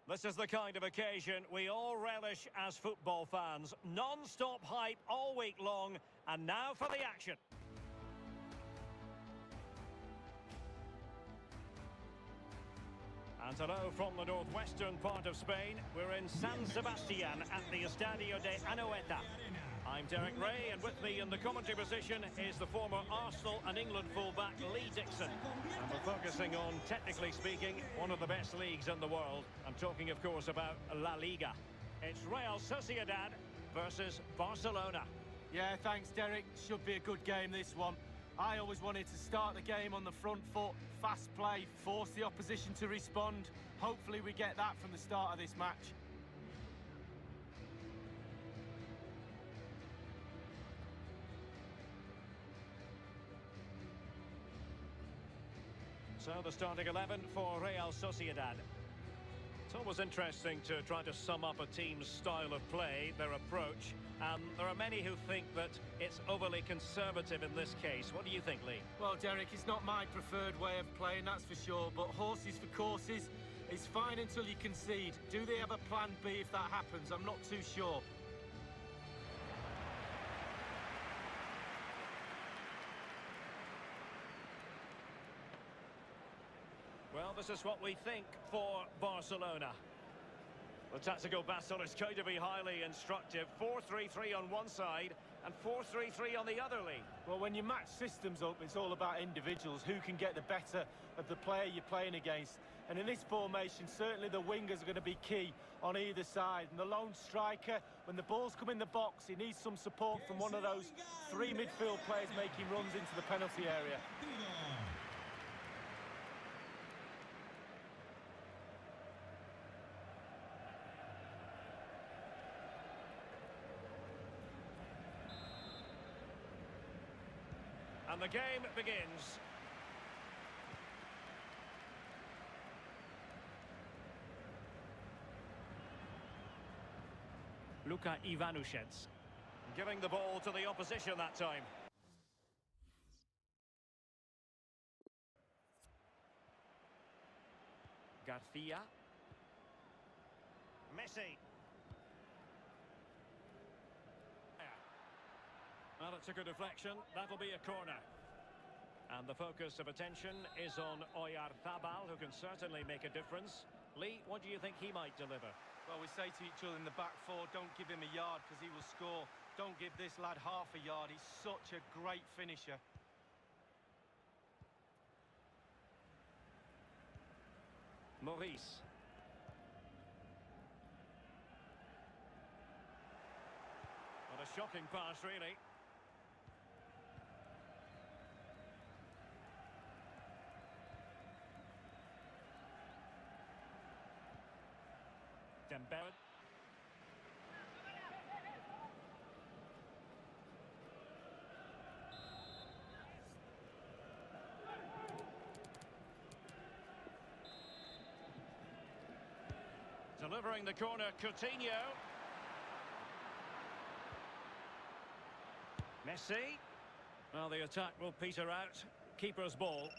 This is the kind of occasion we all relish as football fans. Non-stop hype all week long, and now for the action. And hello from the northwestern part of Spain. We're in San Sebastian at the Estadio de Anoeta. I'm Derek Ray, and with me in the commentary position is the former Arsenal and England fullback Lee Dixon. And we're focusing on, technically speaking, one of the best leagues in the world. I'm talking, of course, about La Liga. It's Real Sociedad versus Barcelona. Yeah, thanks, Derek. Should be a good game, this one. I always wanted to start the game on the front foot, fast play, force the opposition to respond. Hopefully we get that from the start of this match. So the starting 11 for Real Sociedad. It's always interesting to try to sum up a team's style of play, their approach. There are many who think that it's overly conservative in this case. What do you think, Lee? Well, Derek, it's not my preferred way of playing, that's for sure. But horses for courses, it's fine until you concede. Do they have a plan B if that happens? I'm not too sure. Well, this is what we think for Barcelona. The tactical battle is going to be highly instructive. 4-3-3 on one side and 4-3-3 on the other, Lee. Well, when you match systems up, it's all about individuals. Who can get the better of the player you're playing against? And in this formation, certainly the wingers are going to be key on either side. And the lone striker, when the balls come in the box, he needs some support from one of those three midfield players making runs into the penalty area. And the game begins. Luka Ivanushets giving the ball to the opposition that time. Garcia. Messi. Well, it took a deflection. That'll be a corner. And the focus of attention is on Oyarzabal, who can certainly make a difference. Lee, what do you think he might deliver? Well, we say to each other in the back four, don't give him a yard because he will score. Don't give this lad half a yard. He's such a great finisher. Maurice. What a shocking pass, really. Dembele. Delivering the corner, Coutinho. Messi. Well, the attack will peter out. Keeper's ball.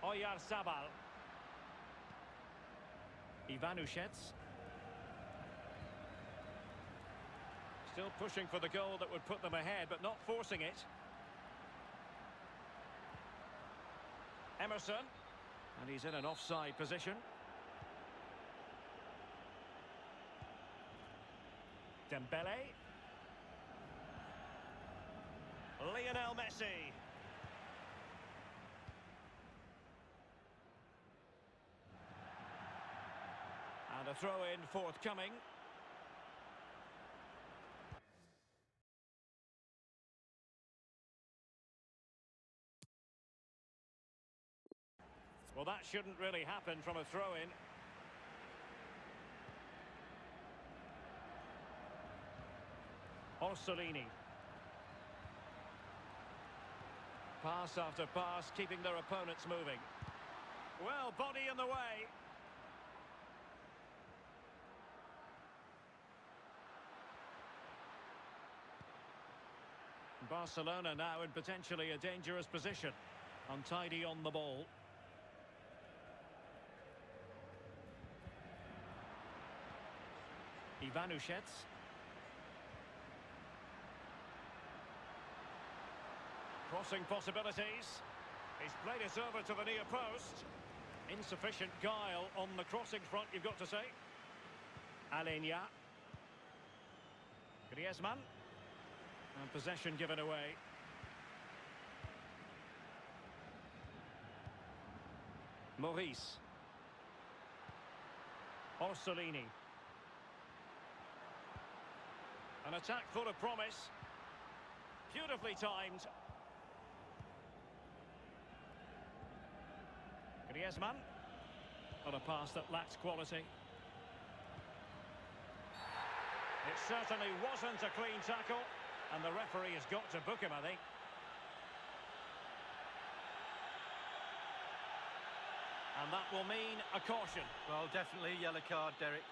Oyarzabal. Ivanushets. Still pushing for the goal that would put them ahead, but not forcing it. Emerson. And he's in an offside position. Dembele. Lionel Messi. And a throw-in forthcoming. Well, that shouldn't really happen from a throw-in. Orsolini. Pass after pass, keeping their opponents moving. Well, body in the way. Barcelona now in potentially a dangerous position. Untidy on the ball. Ivanushets. Crossing possibilities. He's played it over to the near post. Insufficient guile on the crossing front, you've got to say. Alenia. Griezmann. And possession given away. Maurice. Orsolini. An attack full of promise. Beautifully timed. Griezmann. On a pass that lacks quality. It certainly wasn't a clean tackle. And the referee has got to book him, I think. And that will mean a caution. Well, definitely a yellow card, Derek.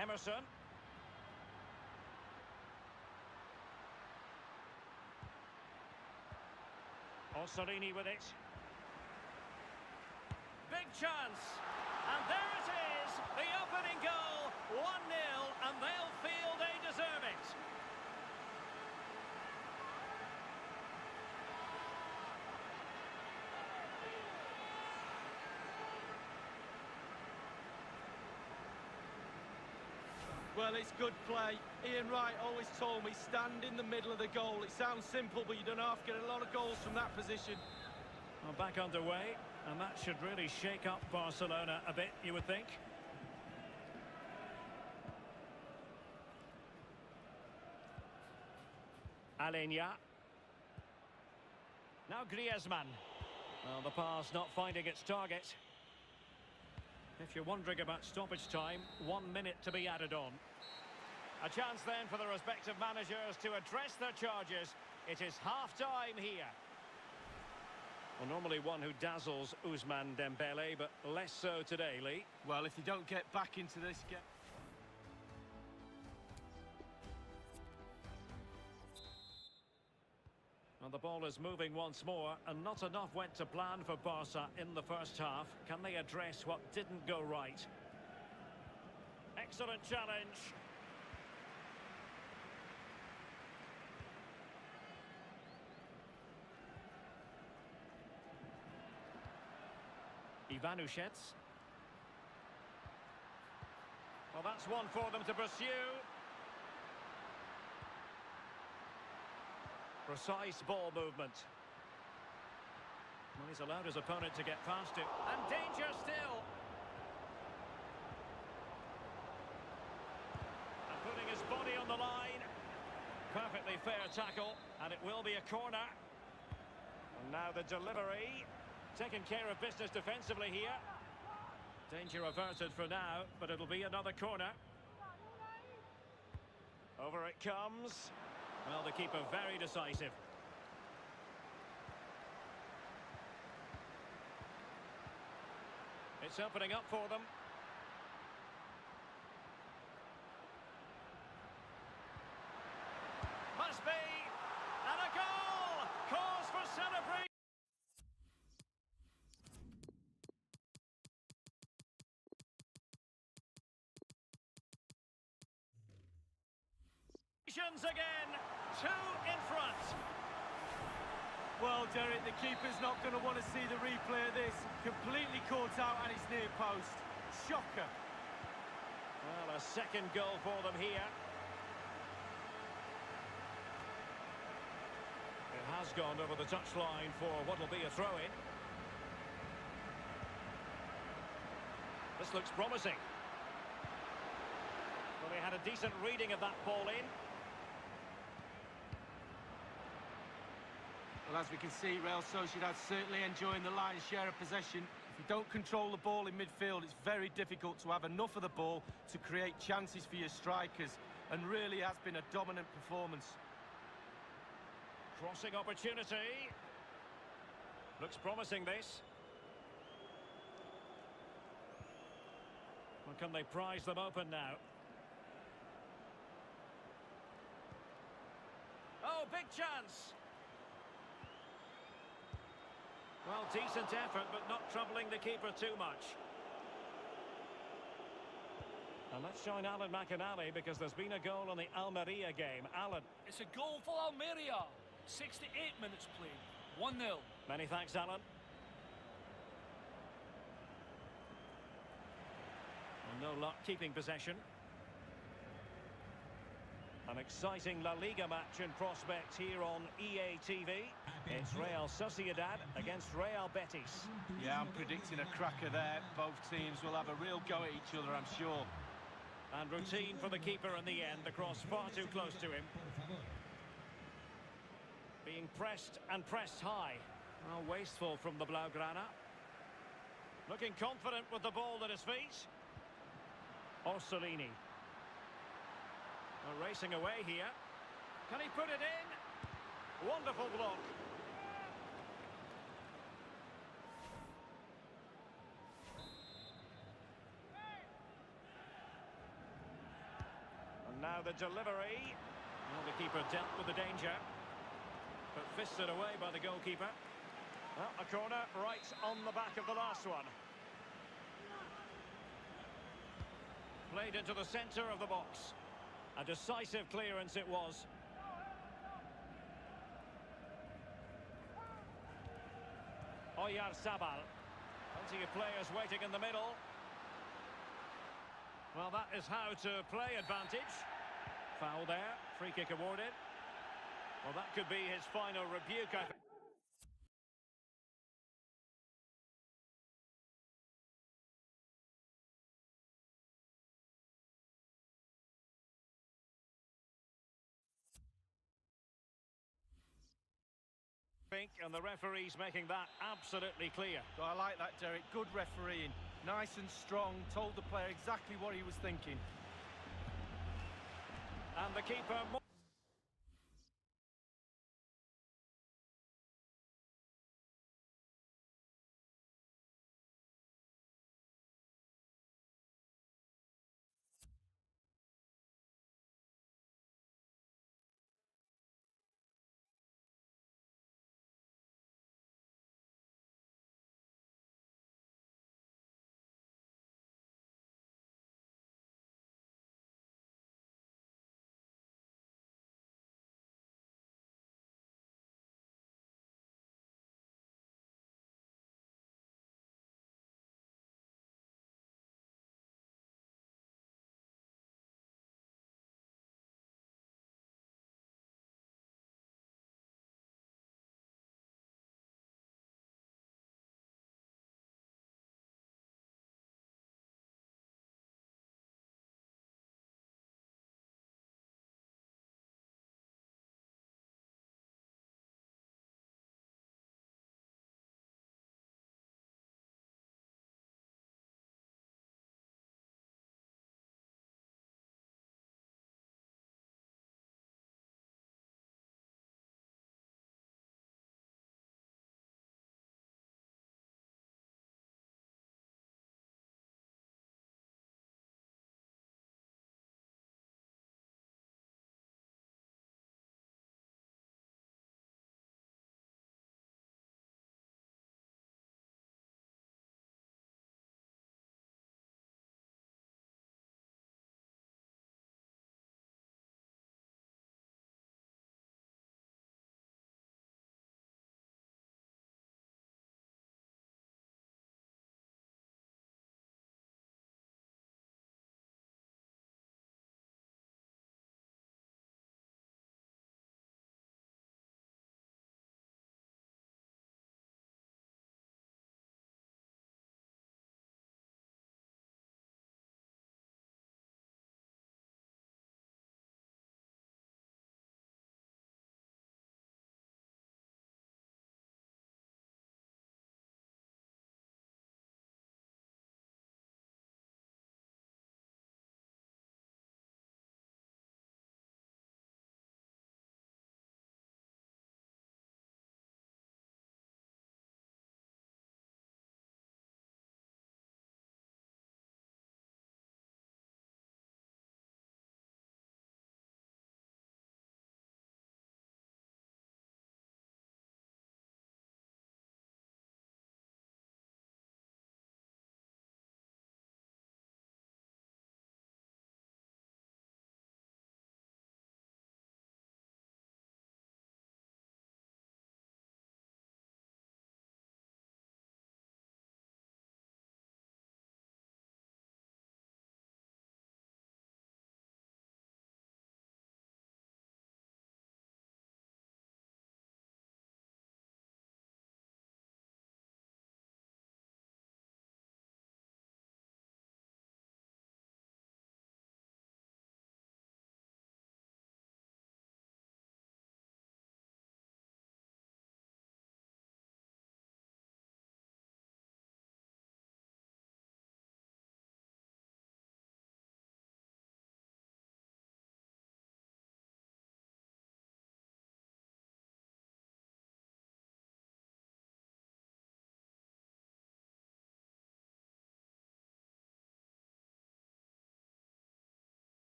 Emerson. Orsolini with it. Big chance. And there it is. The opening goal. 1-0. And they'll feel they deserve it. Well, it's good play. Ian Wright always told me, stand in the middle of the goal. It sounds simple, but you don't have to get a lot of goals from that position. Well, back underway, and that should really shake up Barcelona a bit, you would think. Alenia. Now Griezmann. Well, the pass not finding its target. If you're wondering about stoppage time, 1 minute to be added on. A chance then for the respective managers to address their charges. It is half-time here. Well, normally one who dazzles Ousmane Dembele, but less so today, Lee. Well, if you don't get back into this game... Well, the ball is moving once more, and not enough went to plan for Barca in the first half. Can they address what didn't go right? Excellent challenge. Ivanushets. Well, that's one for them to pursue. Precise ball movement. Well, he's allowed his opponent to get past it. And danger still. And putting his body on the line. Perfectly fair tackle. And it will be a corner. And now the delivery. Taking care of business defensively here. Danger averted for now, but it'll be another corner. Over it comes. Well, the keeper very decisive. It's opening up for them. Must be. And a goal! Cause for celebration. Again, two in front. Well, Derek, the keeper's not going to want to see the replay of this. Completely caught out at his near post. Shocker. Well, a second goal for them here. It has gone over the touchline for what will be a throw-in. This looks promising. Well, they had a decent reading of that ball in. Well, as we can see, Real Sociedad certainly enjoying the lion's share of possession. If you don't control the ball in midfield, it's very difficult to have enough of the ball to create chances for your strikers. And really has been a dominant performance. Crossing opportunity. Looks promising, this. Well, can they prise them open now? Oh, big chance! Well, decent effort, but not troubling the keeper too much. And let's join Alan McInally because there's been a goal on the Almeria game. Alan. It's a goal for Almeria. 68 minutes played. 1-0. Many thanks, Alan. Well, no luck keeping possession. An exciting La Liga match in prospect here on EA TV. It's Real Sociedad against Real Betis. Yeah, I'm predicting a cracker there. Both teams will have a real go at each other, I'm sure. And routine for the keeper in the end. The cross far too close to him. Being pressed and pressed high. Well, wasteful from the Blaugrana. Looking confident with the ball at his feet. Orsolini. Well, racing away here. Can he put it in? Wonderful block. And now the delivery. Well, the keeper dealt with the danger, but fisted away by the goalkeeper. Well, a corner right on the back of the last one. Played into the centre of the box. A decisive clearance it was. Oyarzabal. Plenty of players waiting in the middle. Well, that is how to play advantage. Foul there. Free kick awarded. Well, that could be his final rebuke, I think. And the referee's making that absolutely clear. So I like that, Derek. Good refereeing. Nice and strong. Told the player exactly what he was thinking. And the keeper...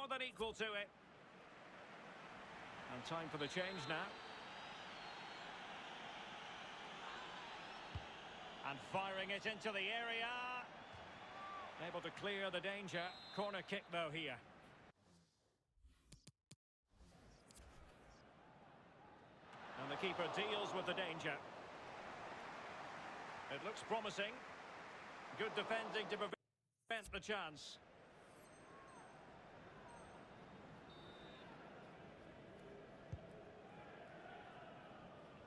more than equal to it. And time for the change now. And firing it into the area. Able to clear the danger. Corner kick though here. And the keeper deals with the danger. It looks promising. Good defending to prevent the chance.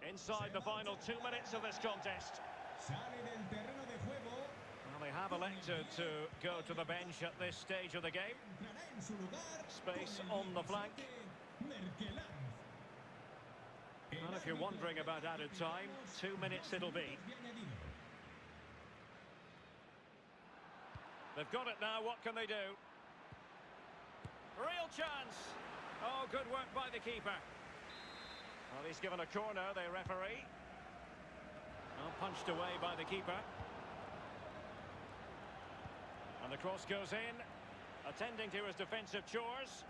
Inside the final 2 minutes of this contest. Well, they have elected to go to the bench at this stage of the game. Space on the flank. And if you're wondering about added time, 2 minutes it'll be. They've got it now, what can they do? Real chance! Oh, good work by the keeper. Well, he's given a corner, the referee. Well, punched away by the keeper. And the cross goes in, attending to his defensive chores.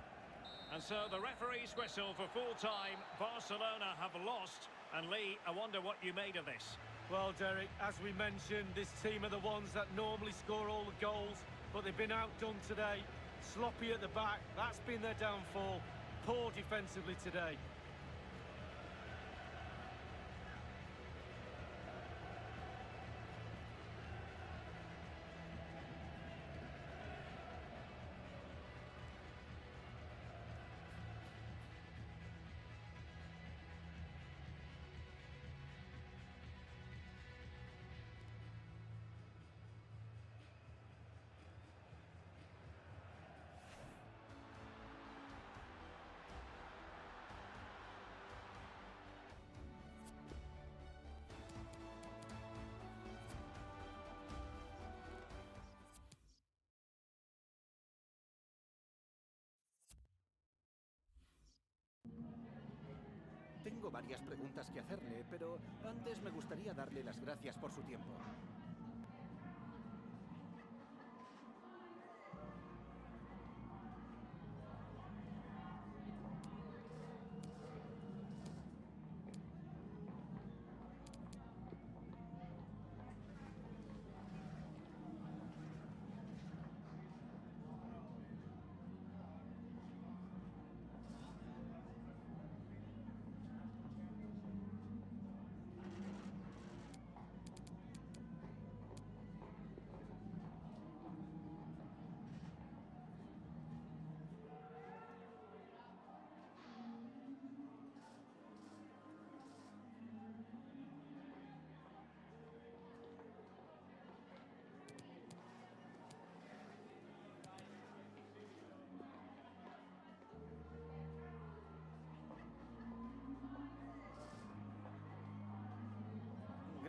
And so the referee's whistle for full time. Barcelona have lost. And Lee, I wonder what you made of this. Well, Derek, as we mentioned, this team are the ones that normally score all the goals, but they've been outdone today. Sloppy at the back, that's been their downfall. Poor defensively today. Tengo varias preguntas que hacerle, pero antes me gustaría darle las gracias por su tiempo.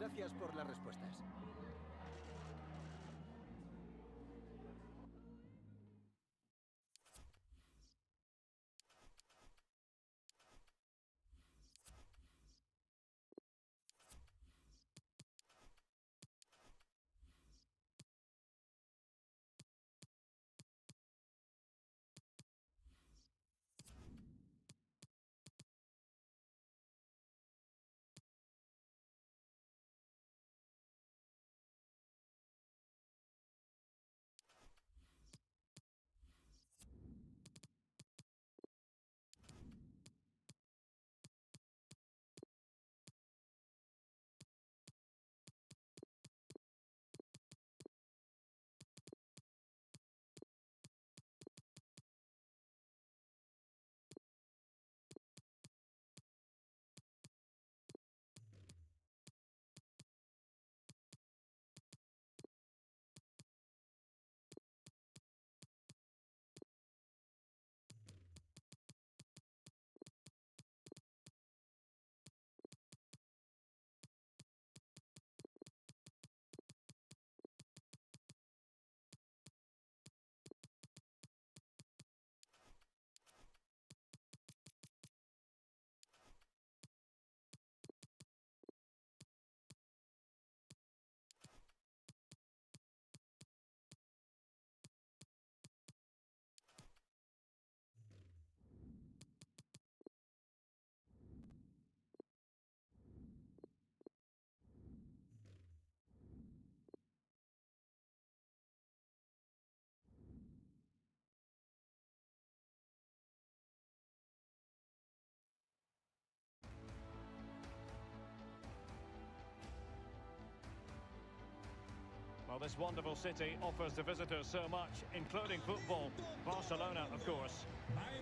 Gracias por las respuestas. this wonderful city offers the visitors so much, including football. Barcelona, of course.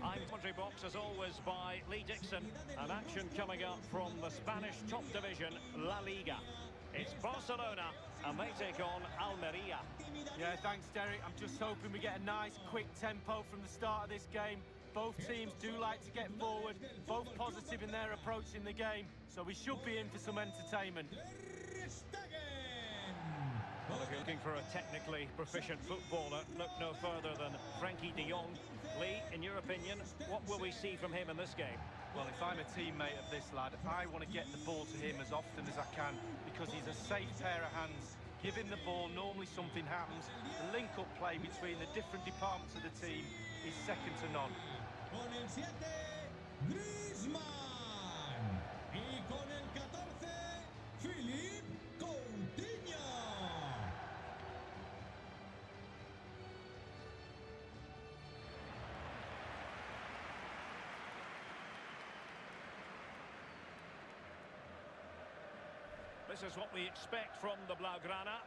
I'm commentary box, as always, by Lee Dixon. An action coming up from the Spanish top division, La Liga. It's Barcelona, and they take on Almeria. Yeah, thanks, Derek. I'm just hoping we get a nice, quick tempo from the start of this game. Both teams do like to get forward, both positive in their approach in the game, so we should be in for some entertainment. Well, if you're looking for a technically proficient footballer, look no further than Frankie de Jong. Lee, in your opinion, what will we see from him in this game? Well, if I'm a teammate of this lad, I want to get the ball to him as often as I can because he's a safe pair of hands. Give him the ball, normally something happens. The link-up play between the different departments of the team is second to none. Con el 7, Griezmann. Y con el 14, Philippe Coutinho. This is what we expect from the Blaugrana.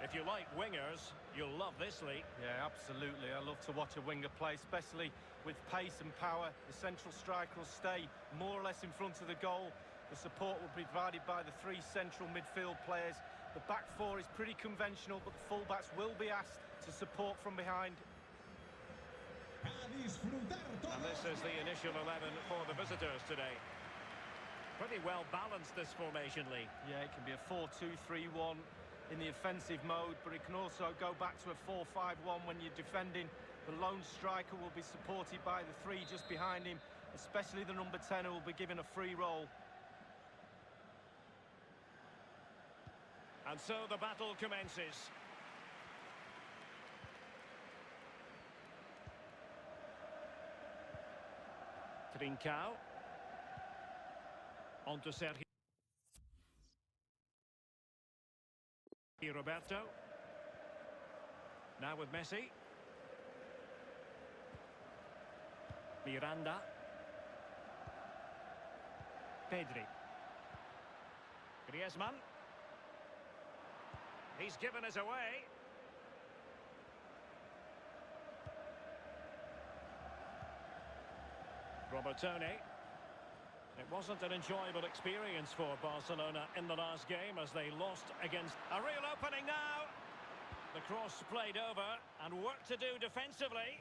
If you like wingers, you'll love this, Lee. Yeah, absolutely. I love to watch a winger play, especially with pace and power. The central striker will stay more or less in front of the goal. The support will be provided by the three central midfield players. The back four is pretty conventional, but the fullbacks will be asked to support from behind. And this is the initial 11 for the visitors today. Pretty well balanced, this formation, Lee. Yeah, it can be a 4-2-3-1 in the offensive mode, but it can also go back to a 4-5-1 when you're defending. The lone striker will be supported by the three just behind him, especially the number 10 who will be given a free roll. And so the battle commences. Trincao. On to Sergio Roberto. Now with Messi. Miranda. Pedri. Griezmann. He's given us away. Robertone. It wasn't an enjoyable experience for Barcelona in the last game as they lost against a real opening now. The cross played over and work to do defensively.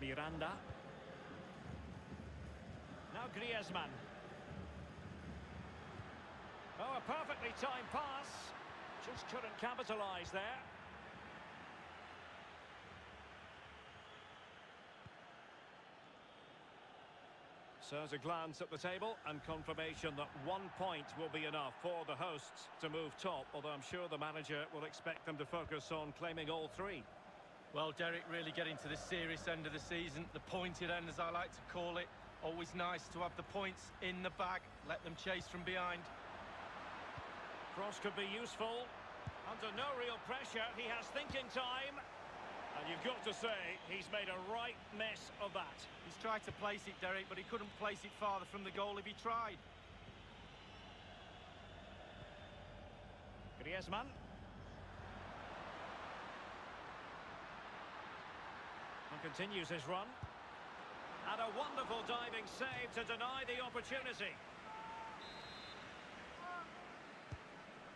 Miranda. Now Griezmann. Oh, a perfectly timed pass. Just couldn't capitalise there. So as a glance at the table and confirmation that 1 point will be enough for the hosts to move top, although I'm sure the manager will expect them to focus on claiming all three. Well, Derek, really getting to the serious end of the season, the pointed end as I like to call it. Always nice to have the points in the bag, let them chase from behind. Cross could be useful. Under no real pressure, he has thinking time. And you've got to say, he's made a right mess of that. He's tried to place it, Derek, but he couldn't place it farther from the goal if he tried. Griezmann. And continues his run. And a wonderful diving save to deny the opportunity.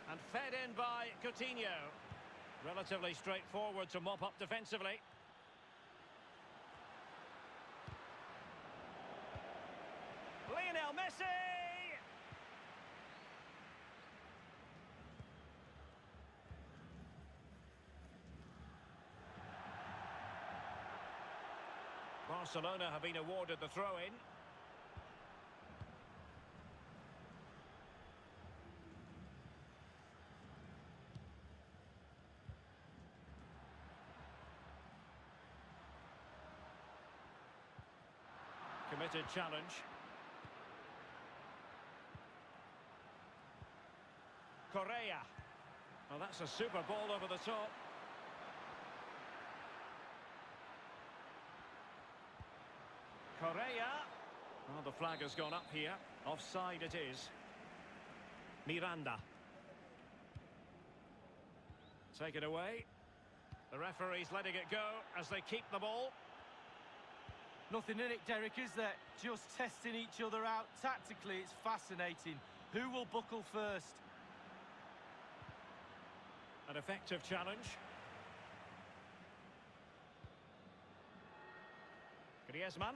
And fed in by Coutinho. Relatively straightforward to mop up defensively. Lionel Messi! Barcelona have been awarded the throw-in. Committed challenge. Correa. Well, that's a super ball over the top. Correa. Well, the flag has gone up here. Offside it is. Miranda. Take it away. The referee's letting it go as they keep the ball. Nothing in it, Derek, is there? Just testing each other out. Tactically, it's fascinating. Who will buckle first? An effective challenge. Griezmann.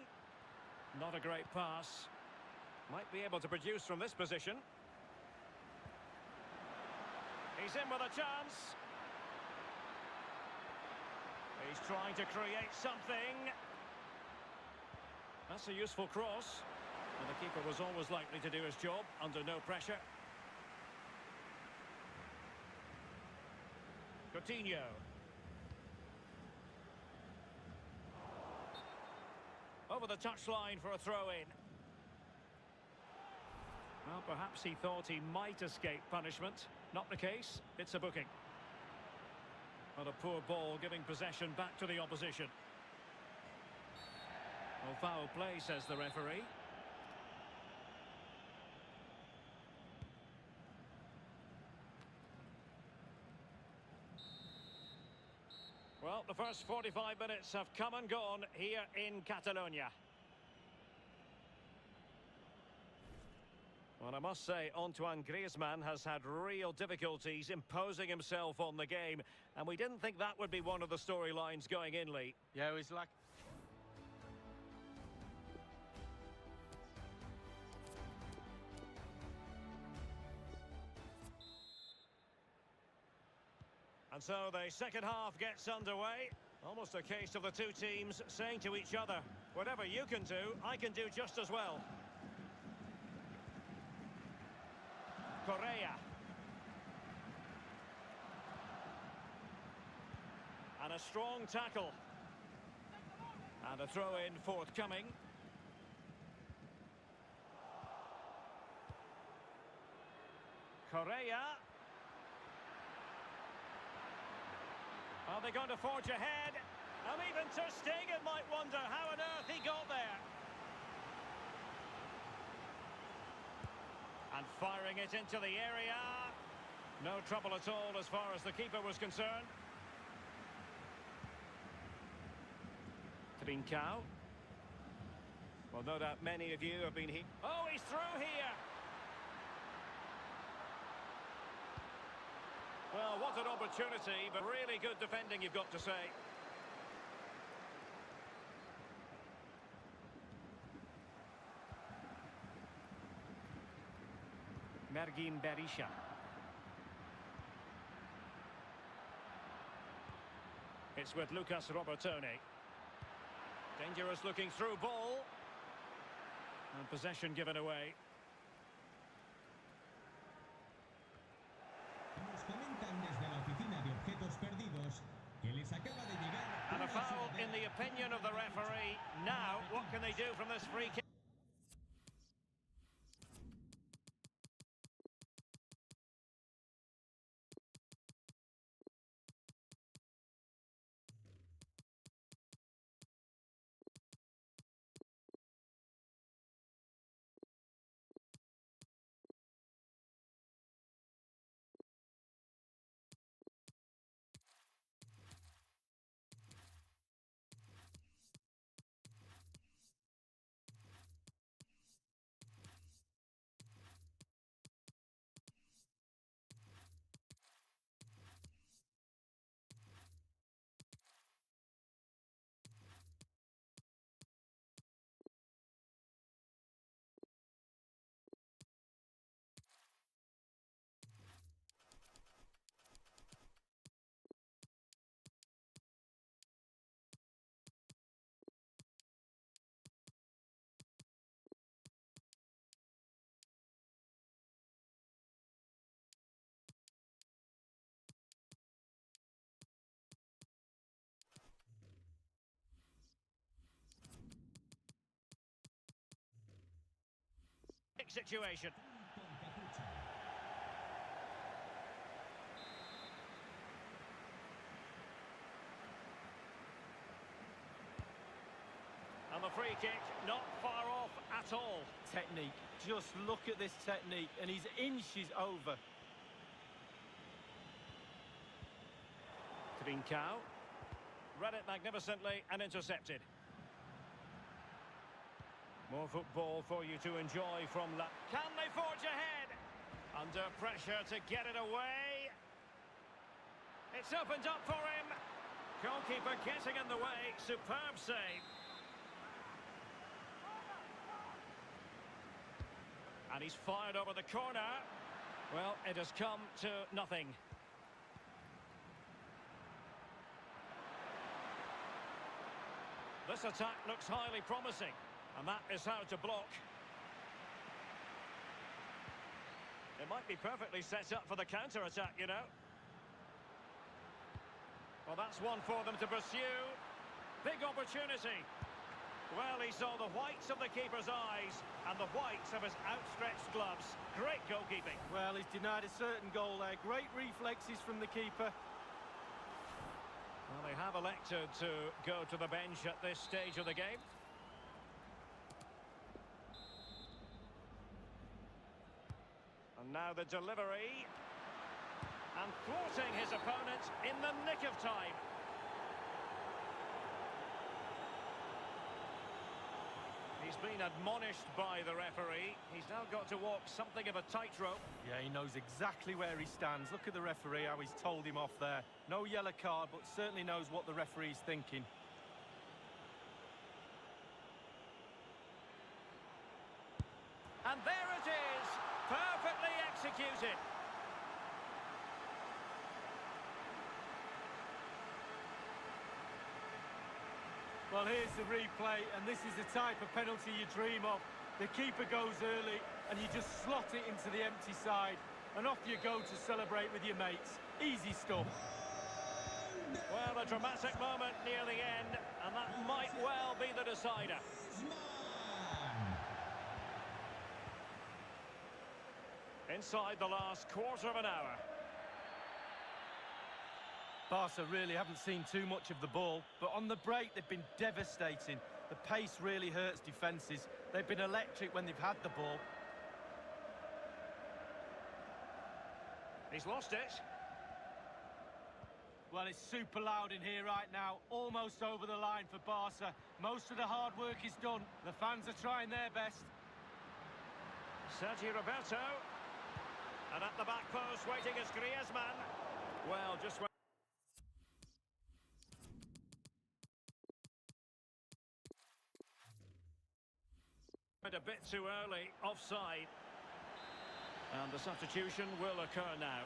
Not a great pass. Might be able to produce from this position. He's in with a chance. He's trying to create something. That's a useful cross. And the keeper was always likely to do his job under no pressure. Coutinho. Over the touchline for a throw-in. Well, perhaps he thought he might escape punishment. Not the case. It's a booking. But a poor ball giving possession back to the opposition. Well, foul play, says the referee. Well, the first 45 minutes have come and gone here in Catalonia. Well, I must say, Antoine Griezmann has had real difficulties imposing himself on the game, and we didn't think that would be one of the storylines going in, Lee. Yeah, he's like... And so the second half gets underway. Almost a case of the two teams saying to each other, whatever you can do, I can do just as well. Correa. And a strong tackle. And a throw-in forthcoming. Correa. Are they going to forge ahead? And even Ter Stegen might wonder how on earth he got there. And firing it into the area. No trouble at all as far as the keeper was concerned. Trincao. Well, no doubt many of you have been here. Oh, he's through here. Well, what an opportunity, but really good defending, you've got to say. Mergin Berisha. It's with Lucas Robertoni. Dangerous looking through ball. And possession given away. Nos comentan desde la oficina de objetos perdidos que les acaba de llegar And a una foul ciudadana in the opinion of the referee. Now, what can they do from this free kick? Situation. And the free kick, not far off at all. Technique. Just look at this technique, and he's inches over. Trincao. Read it magnificently and intercepted. More football for you to enjoy from La... Can they forge ahead? Under pressure to get it away. It's opened up for him. Goalkeeper getting in the way. Superb save. And he's fired over the corner. Well, it has come to nothing. This attack looks highly promising. And that is how to block. It might be perfectly set up for the counter-attack, you know. Well, that's one for them to pursue. Big opportunity. Well, he saw the whites of the keeper's eyes and the whites of his outstretched gloves. Great goalkeeping. Well, he's denied a certain goal there. Great reflexes from the keeper. Well, they have elected to go to the bench at this stage of the game. And now the delivery. And thwarting his opponent in the nick of time. He's been admonished by the referee. He's now got to walk something of a tightrope. Yeah, he knows exactly where he stands. Look at the referee, how he's told him off there. No yellow card, but certainly knows what the referee's thinking. And there it is, perfectly executed. Well, here's the replay, and this is the type of penalty you dream of. The keeper goes early, and you just slot it into the empty side, and off you go to celebrate with your mates. Easy stuff. Well, a dramatic moment near the end, and that might well be the decider. Inside the last quarter of an hour. Barca really haven't seen too much of the ball, but on the break they've been devastating. The pace really hurts defences. They've been electric when they've had the ball. He's lost it. Well, it's super loud in here right now, almost over the line for Barca. Most of the hard work is done. The fans are trying their best. Sergio Roberto. And at the back post, waiting is Griezmann. Well, just... a bit too early, offside. And the substitution will occur now.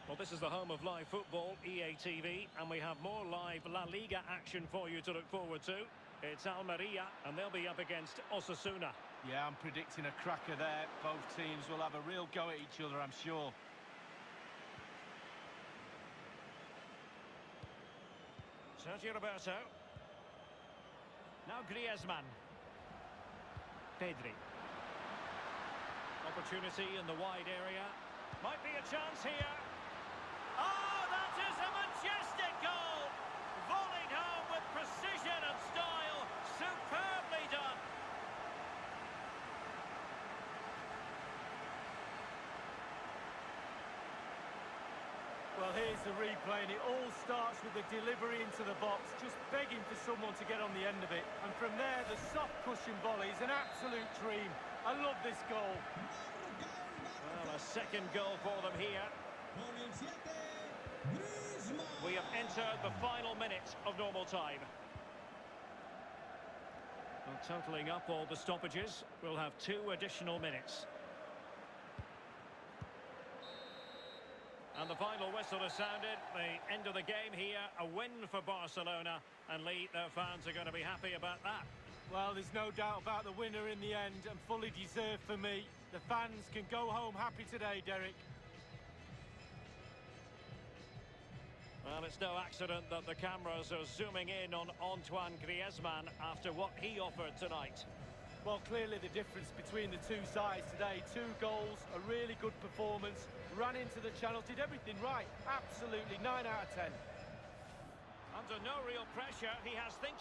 Well, this is the home of live football, EA TV, and we have more live La Liga action for you to look forward to. It's Almeria, and they'll be up against Osasuna. Yeah, I'm predicting a cracker there. Both teams will have a real go at each other, I'm sure. Sergio Roberto. Now Griezmann. Pedri. Opportunity in the wide area. Might be a chance here. Oh, that is a majestic goal! Volleyed home with precision and style. Superbly done. Well, here's the replay, and it all starts with the delivery into the box, just begging for someone to get on the end of it. And from there, the soft cushion volley is an absolute dream. I love this goal. Well, a second goal for them here. We have entered the final minute of normal time. Well, totalling up all the stoppages, we'll have 2 additional minutes. And the final whistle has sounded. The end of the game here, a win for Barcelona. And Lee, their fans are going to be happy about that. Well, there's no doubt about the winner in the end, and fully deserved for me. The fans can go home happy today, Derek. Well, it's no accident that the cameras are zooming in on Antoine Griezmann after what he offered tonight. Well, clearly the difference between the two sides today. 2 goals, a really good performance, ran into the channel, did everything right. Absolutely, 9 out of 10. Under no real pressure, he has think.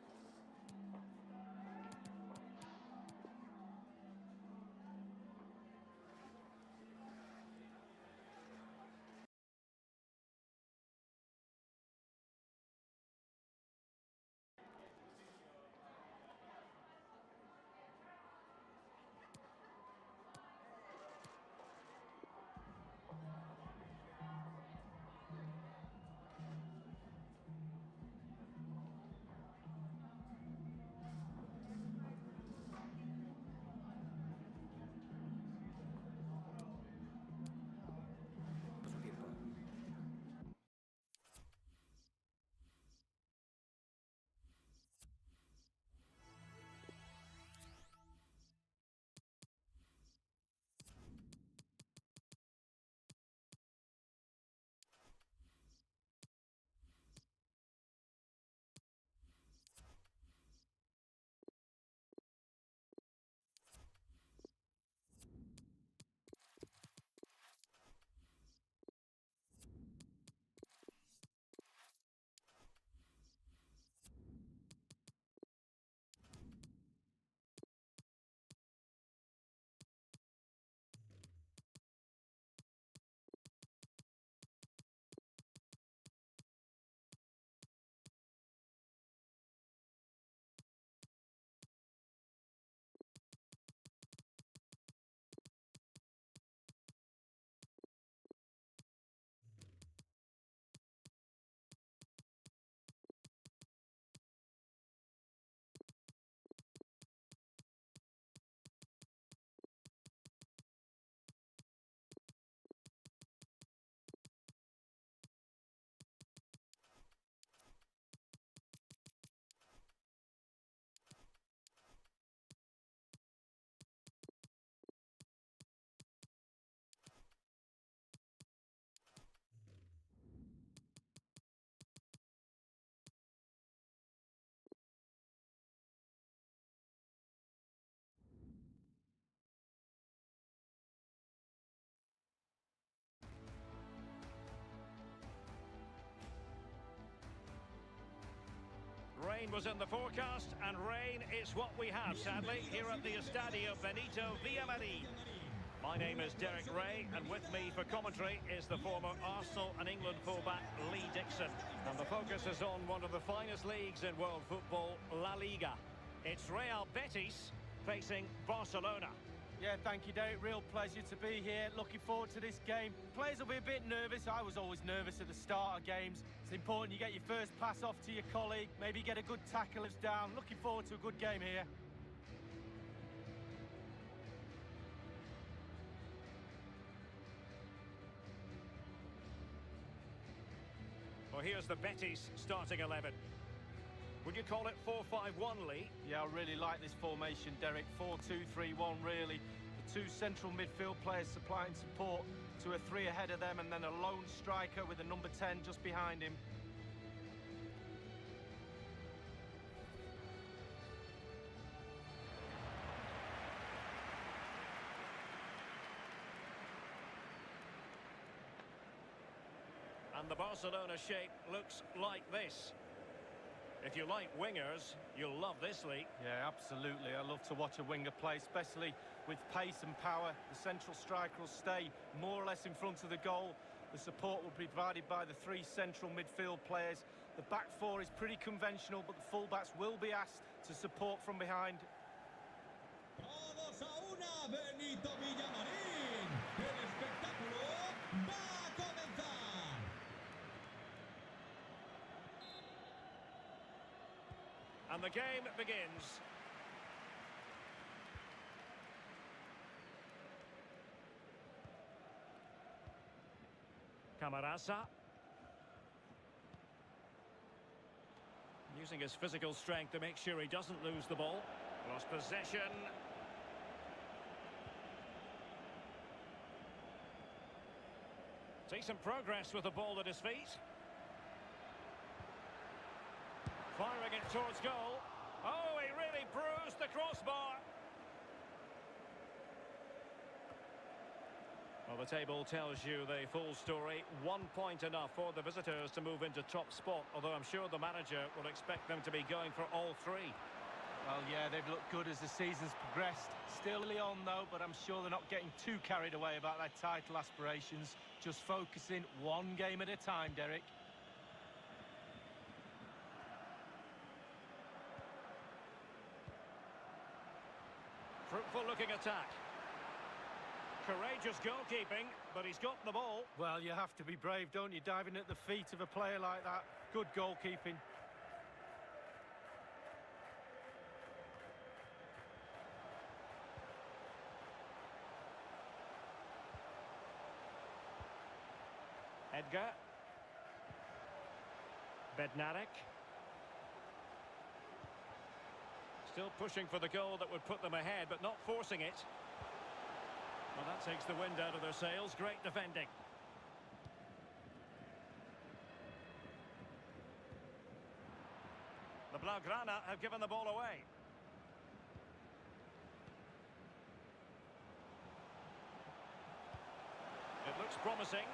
Su tiempo. Rain was in the forecast, and rain is what we have, sadly, here at the Estadio Benito Villamarín. My name is Derek Ray, and with me for commentary is the former Arsenal and England fullback Lee Dixon. And the focus is on one of the finest leagues in world football, La Liga. It's Real Betis facing Barcelona. Yeah, thank you, Derek. Real pleasure to be here. Looking forward to this game. Players will be a bit nervous. I was always nervous at the start of games. It's important you get your first pass off to your colleague, maybe get a good tackle down. Looking forward to a good game here. Well, here's the Betis starting 11. Would you call it 4-5-1, Lee? Yeah, I really like this formation, Derek. 4-2-3-1, really. The two central midfield players supplying support to a three ahead of them, and then a lone striker with a number 10 just behind him. And the Barcelona shape looks like this. If you like wingers, you'll love this, Lee. Yeah, absolutely. I love to watch a winger play, especially with pace and power. The central striker will stay more or less in front of the goal, The support will be provided by the three central midfield players. The back four is pretty conventional, but the fullbacks will be asked to support from behind. Todos a una, Benito Villamarín. El espectáculo va a comenzar. And the game begins. Camarasa. Using his physical strength to make sure he doesn't lose the ball. Lost possession. Decent progress with the ball at his feet. Firing it towards goal. Oh, he really bruised the crossbar. Well, the table tells you the full story. 1 point enough for the visitors to move into top spot, although I'm sure the manager will expect them to be going for all three. Well, yeah, they've looked good as the season's progressed. Still early on, though, but I'm sure they're not getting too carried away about their title aspirations. Just focusing one game at a time, Derek. Fruitful looking attack. Courageous goalkeeping, but he's got the ball. Well, you have to be brave, don't you, diving at the feet of a player like that. Good goalkeeping. Edgar. Bednarek. Still pushing for the goal that would put them ahead, but not forcing it. Well, that takes the wind out of their sails. Great defending. The Blaugrana have given the ball away. It looks promising.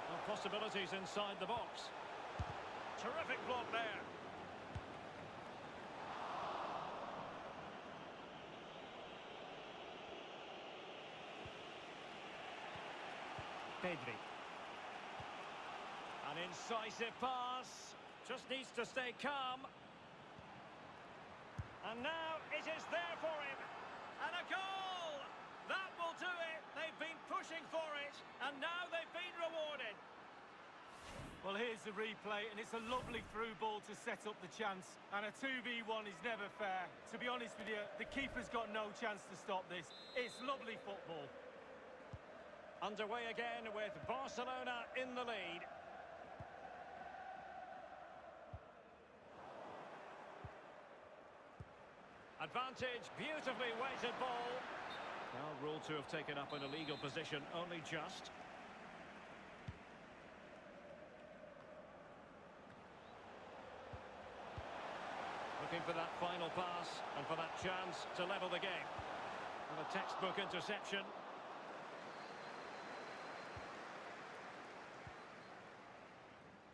Well, possibilities inside the box. Terrific block there. Pedri. An incisive pass. Just needs to stay calm. And now it is there for him. And a goal! That will do it. They've been pushing for it. And now they've been rewarded. Well, here's the replay, and it's a lovely through ball to set up the chance. And a 2v1 is never fair. To be honest with you, the keeper's got no chance to stop this. It's lovely football. Underway again with Barcelona in the lead. Advantage, beautifully weighted ball. Now ruled to have taken up an illegal position, only just. Looking for that final pass and for that chance to level the game. And a textbook interception.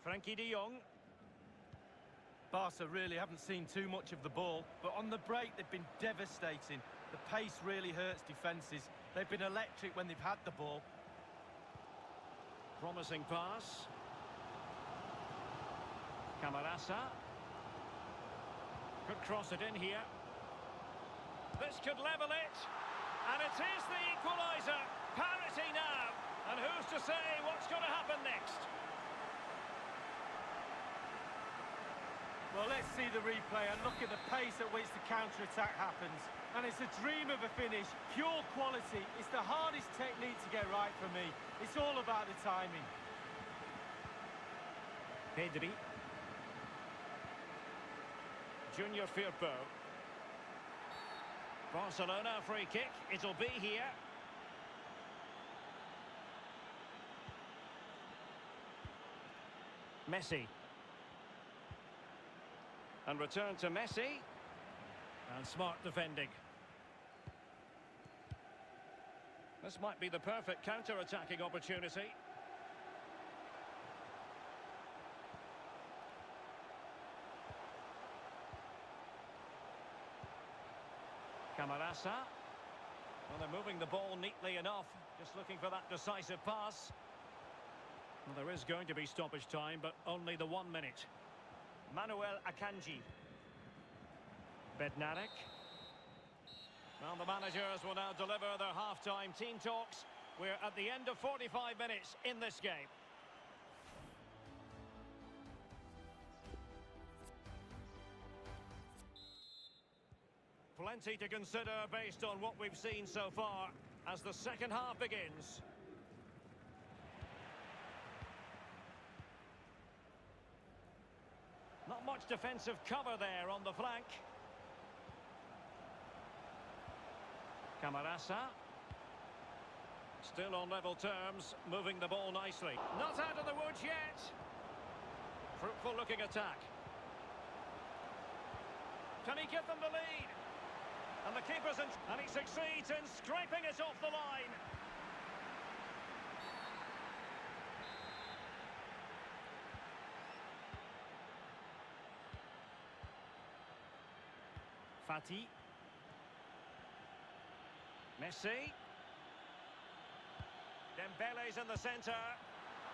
Frankie de Jong. Barca really haven't seen too much of the ball, but on the break they've been devastating. The pace really hurts defences. They've been electric when they've had the ball. Promising pass. Camarasa. Could cross it in here. This could level it. And it is the equaliser. Parity now. And who's to say what's going to happen next? Well, let's see the replay and look at the pace at which the counter-attack happens. And it's a dream of a finish, pure quality. It's the hardest technique to get right for me. It's all about the timing. Pedri. Junior Firpo. Barcelona free kick. It'll be here. Messi. And return to Messi. And smart defending. This might be the perfect counter-attacking opportunity. Camarasa. Well, they're moving the ball neatly enough. Just looking for that decisive pass. Well, there is going to be stoppage time, but only the 1 minute. Manuel Akanji. Bednarek. Well, the managers will now deliver their half-time team talks. We're at the end of 45 minutes in this game. Plenty to consider based on what we've seen so far as the second half begins. Not much defensive cover there on the flank. Camarasa. Still on level terms, moving the ball nicely. Not out of the woods yet. Fruitful looking attack. Can he give them the lead? And the keeper's in, and he succeeds in scraping it off the line. Fati. Messi. Dembele's in the centre.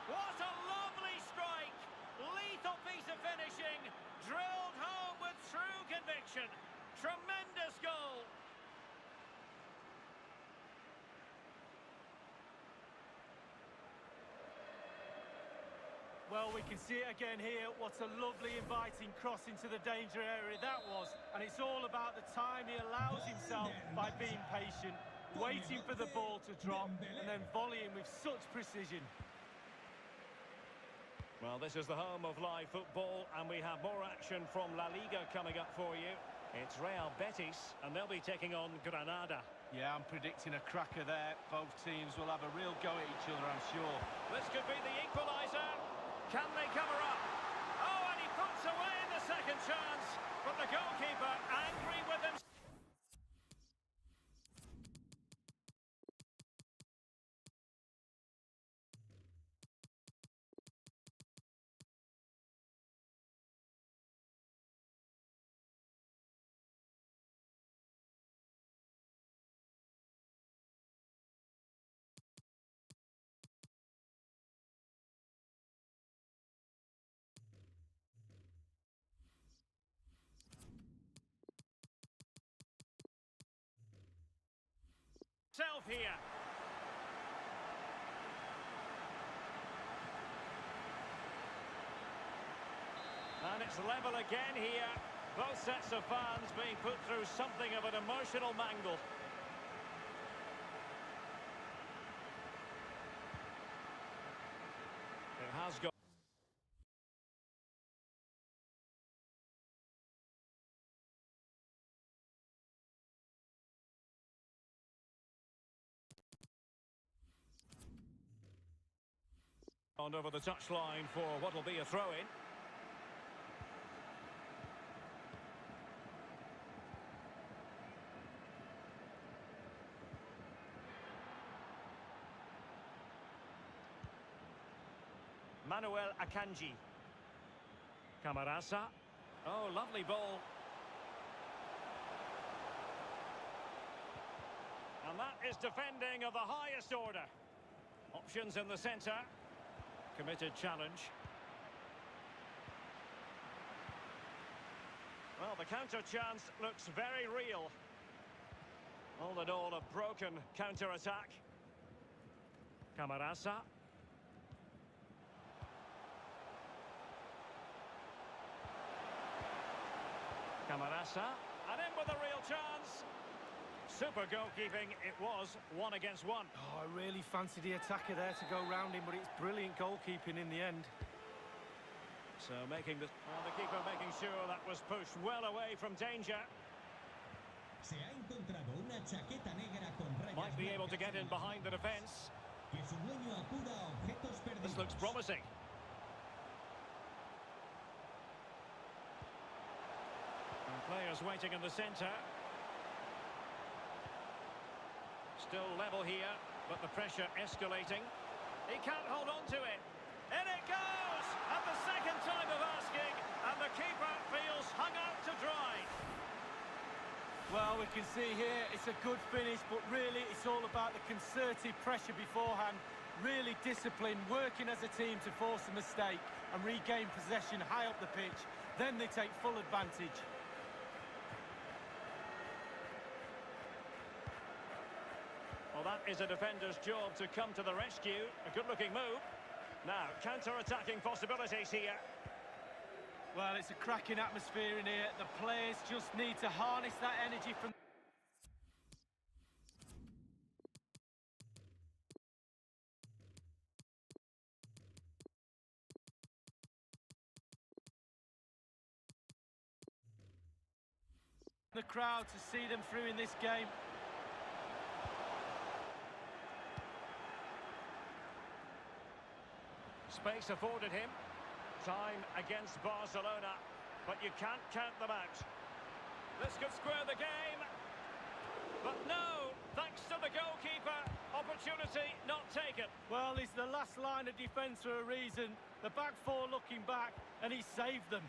What a lovely strike! Lethal piece of finishing. Drilled home with true conviction. Tremendous goal. Well, we can see it again here. What a lovely inviting cross into the danger area that was. And it's all about the time he allows himself by being patient, waiting for the ball to drop and then volleying with such precision. Well, this is the home of live football, and we have more action from La Liga coming up for you. It's Real Betis, and they'll be taking on Granada. Yeah, I'm predicting a cracker there. Both teams will have a real go at each other, I'm sure. This could be the equaliser. Can they cover up? Oh, and he puts away the second chance, but the goalkeeper angry with him. Self here. And it's level again here. Both sets of fans being put through something of an emotional mangle. It has got. On over the touchline for what will be a throw-in. Manuel Akanji. Camarasa. Oh, lovely ball. And that is defending of the highest order. Options in the centre. Committed challenge. Well, the counter chance looks very real. All in all, a broken counter-attack. Camarasa. Camarasa. And in with a real chance. Super goalkeeping, it was 1 against 1. Oh, I really fancied the attacker there to go round him, but it's brilliant goalkeeping in the end. So making the keeper making sure that was pushed well away from danger. Se ha encontrado una chaqueta negra con rayas Might be able to blancas get in behind the defence. que su dueño acuda a objetos perdidos. This looks promising. And players waiting in the centre. Still level here, but the pressure escalating. He can't hold on to it. In it goes! At the second time of asking, and the keeper feels hung out to dry. Well, we can see here it's a good finish, but really it's all about the concerted pressure beforehand. Really disciplined, working as a team to force a mistake and regain possession high up the pitch. Then they take full advantage. Well, that is a defender's job to come to the rescue. A good-looking move. Now, counter-attacking possibilities here. Well, it's a cracking atmosphere in here. The players just need to harness that energy from... the crowd to see them through in this game. Space afforded him. Time against Barcelona, but you can't count them out. This could square the game. But no, thanks to the goalkeeper, opportunity not taken. Well, he's the last line of defence for a reason. The back four looking back, and he saved them.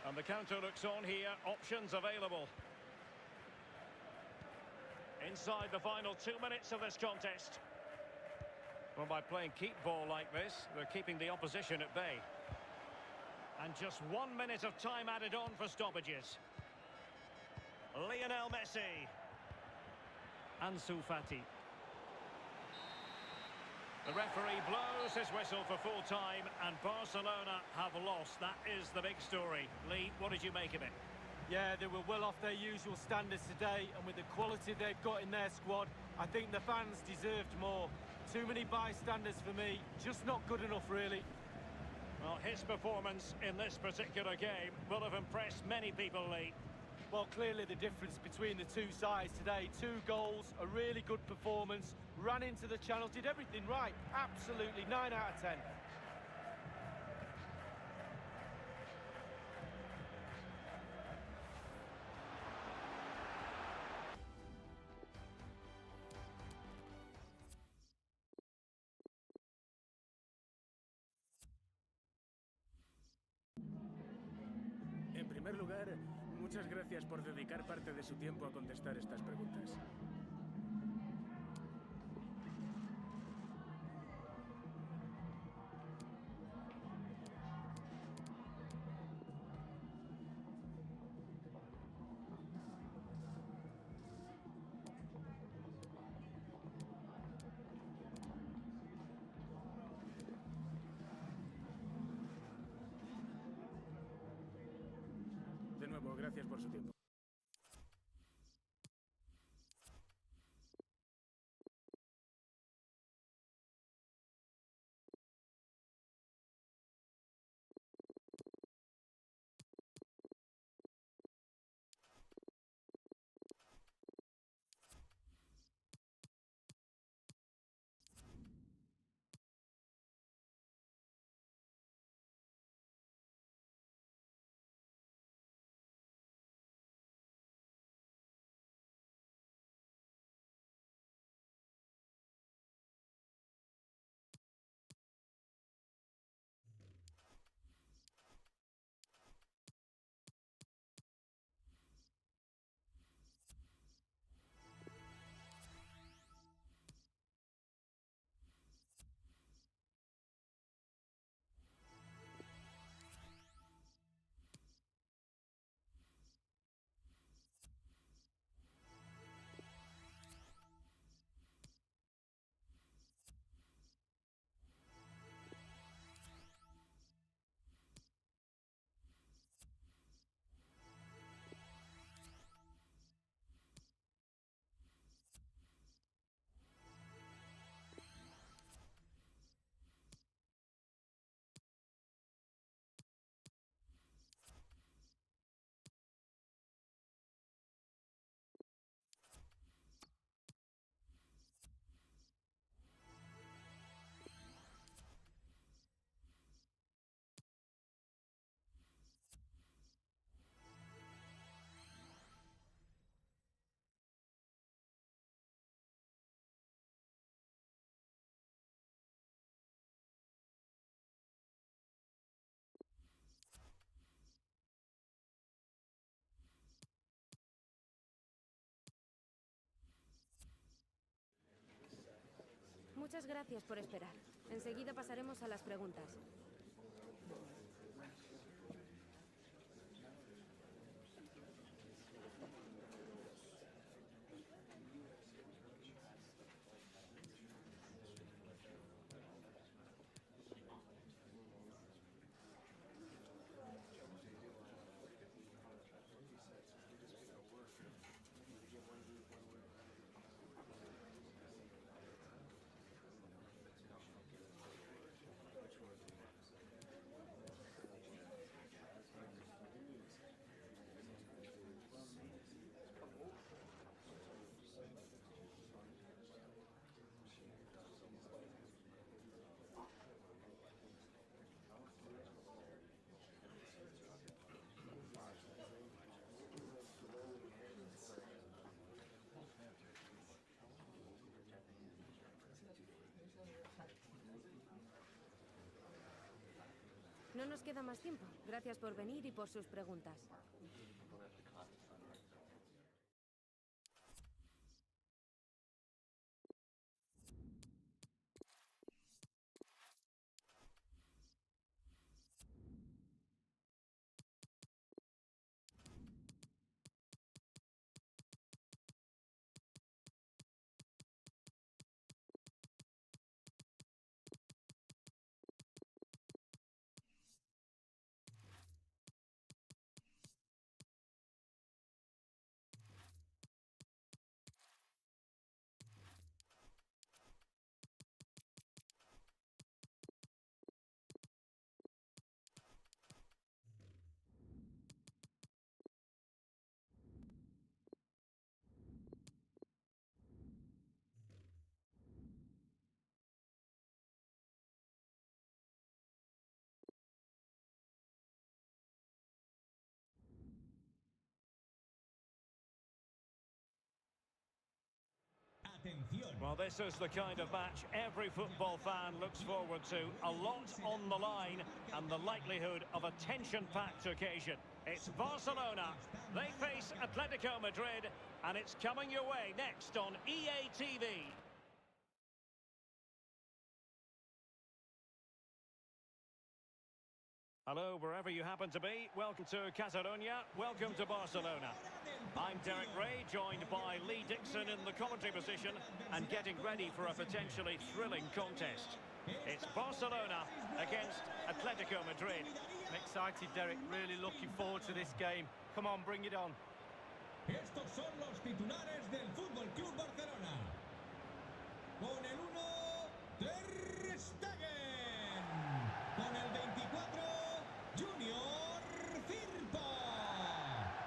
And the counter looks on here, options available. Inside the final 2 minutes of this contest. Well, by playing keep ball like this, they're keeping the opposition at bay. And just 1 minute of time added on for stoppages. Lionel Messi. Ansu Fati. The referee blows his whistle for full time, and Barcelona have lost. That is the big story. Lee, what did you make of it? Yeah, they were well off their usual standards today, and with the quality they've got in their squad, I think the fans deserved more. Too many bystanders for me, just not good enough, really. Well, his performance in this particular game will have impressed many people, Lee. Well, clearly the difference between the two sides today. 2 goals, a really good performance, ran into the channel, did everything right. Absolutely, 9 out of 10. En primer lugar, muchas gracias por dedicar parte de su tiempo a contestar estas preguntas. De nuevo, gracias por su tiempo. Muchas gracias por esperar. Enseguida pasaremos a las preguntas. No nos queda más tiempo. Gracias por venir y por sus preguntas. Atención. Well, this is the kind of match every football fan looks forward to. A lot on the line and the likelihood of a tension-packed occasion. It's Barcelona. They face Atletico Madrid, and it's coming your way next on EA TV. Hello, wherever you happen to be. Welcome to Catalonia. Welcome to Barcelona. I'm Derek Ray, joined by Lee Dixon in the commentary position and getting ready for a potentially thrilling contest. It's Barcelona against Atletico Madrid. I'm excited, Derek. Really looking forward to this game. Come on, bring it on. Estos son los titulares del Fútbol Club Barcelona. Con el 1, Ter Stegen. Con el 24, Junior Firpo.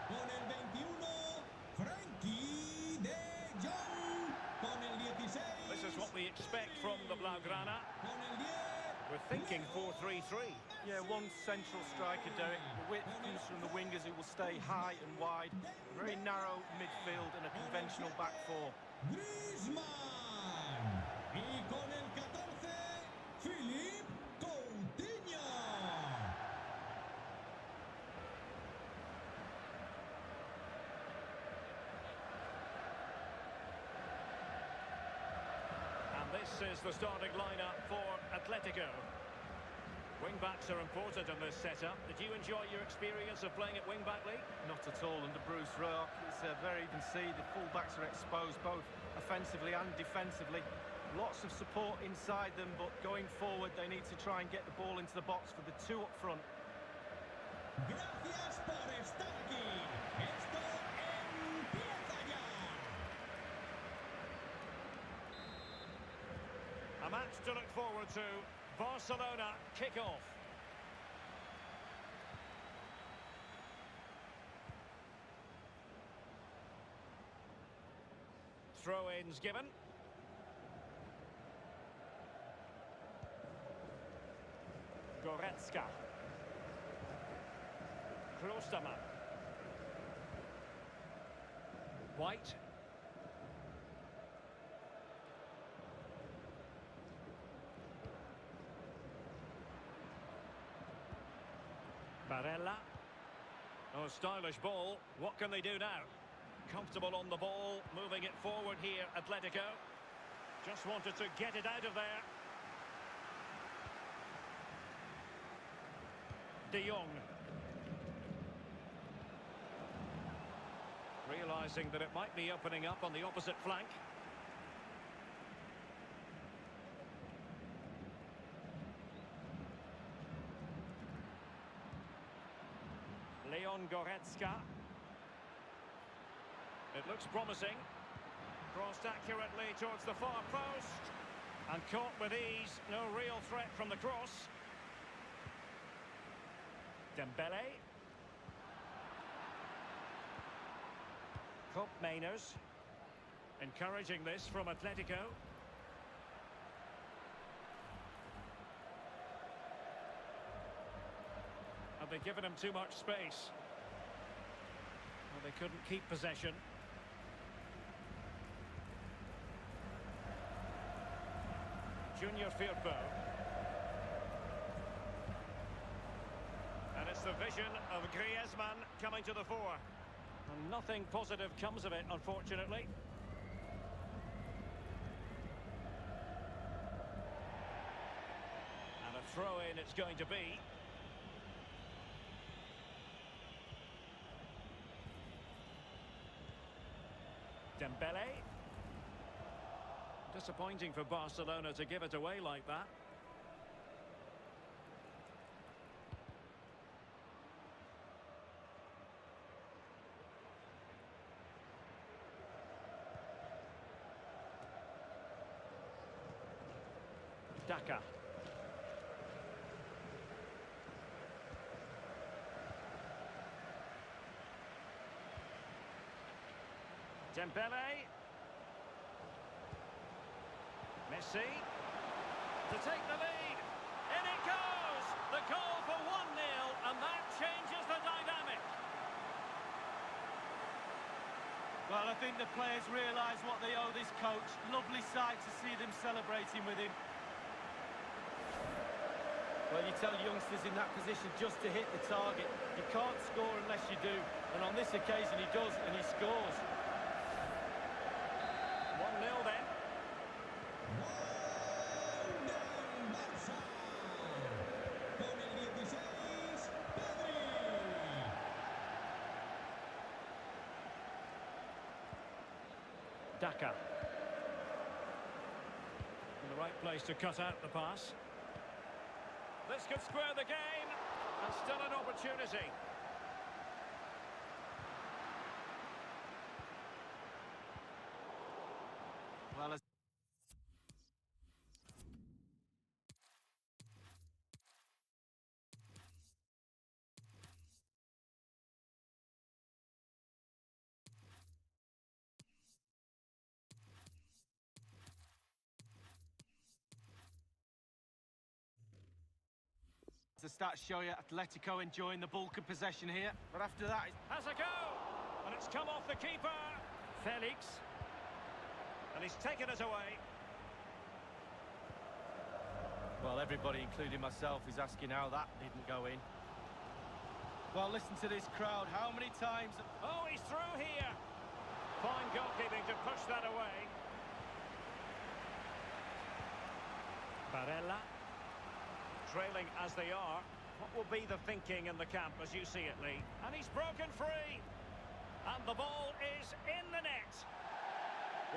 Con el 21, Frankie de Jong. Con el 16. This is what we expect from the Blaugrana. Con el 10. We're thinking 4-3-3. Yeah, one central striker, Derek. The width comes from the wingers who will stay high and wide. Very narrow midfield and a conventional back four. Griezmann. Y con el 14, Philippe Coutinho. And this is the starting lineup for Atletico. Wing-backs are important in this setup. Did you enjoy your experience of playing at wing-back, Lee? Not at all under Bruce Rock. It's very, you can see the full-backs are exposed both offensively and defensively. Lots of support inside them, but going forward they need to try and get the ball into the box for the two up front. Gracias por estar aquí. Esto empieza ya. A match to look forward to. Barcelona kick-off. Throw-ins given. Goretzka. Klostermann. White. Barella. Oh, stylish ball. What can they do now? Comfortable on the ball, moving it forward here, Atletico. Just wanted to get it out of there. De Jong. Realising that it might be opening up on the opposite flank. Leon Goretzka. It looks promising. Crossed accurately towards the far post. And caught with ease. No real threat from the cross. Dembele. Kopp Mainers. Encouraging this from Atletico. Have they given him too much space? Well, they couldn't keep possession. Junior Firpo. And it's the vision of Griezmann coming to the fore. And nothing positive comes of it, unfortunately. And a throw-in it's going to be. Dembele. Disappointing for Barcelona to give it away like that. Daka. Dembele. Messi. To take the lead. In it goes! The goal for 1-0, and that changes the dynamic. Well, I think the players realise what they owe this coach. Lovely sight to see them celebrating with him. Well, you tell youngsters in that position just to hit the target. You can't score unless you do. And on this occasion he does, and he scores. 1-0 then. Daka. In the right place to cut out the pass. This could square the game, and still an opportunity. Well, the stats show you, Atletico enjoying the bulk of possession here, but after that... Has a go! And it's come off the keeper. Felix. And he's taken it away. Well, everybody, including myself, is asking how that didn't go in. Well, listen to this crowd. How many times... Oh, he's through here. Fine goalkeeping to push that away. Barella. Trailing as they are. What will be the thinking in the camp as you see it, Lee? And he's broken free. And the ball is in the net.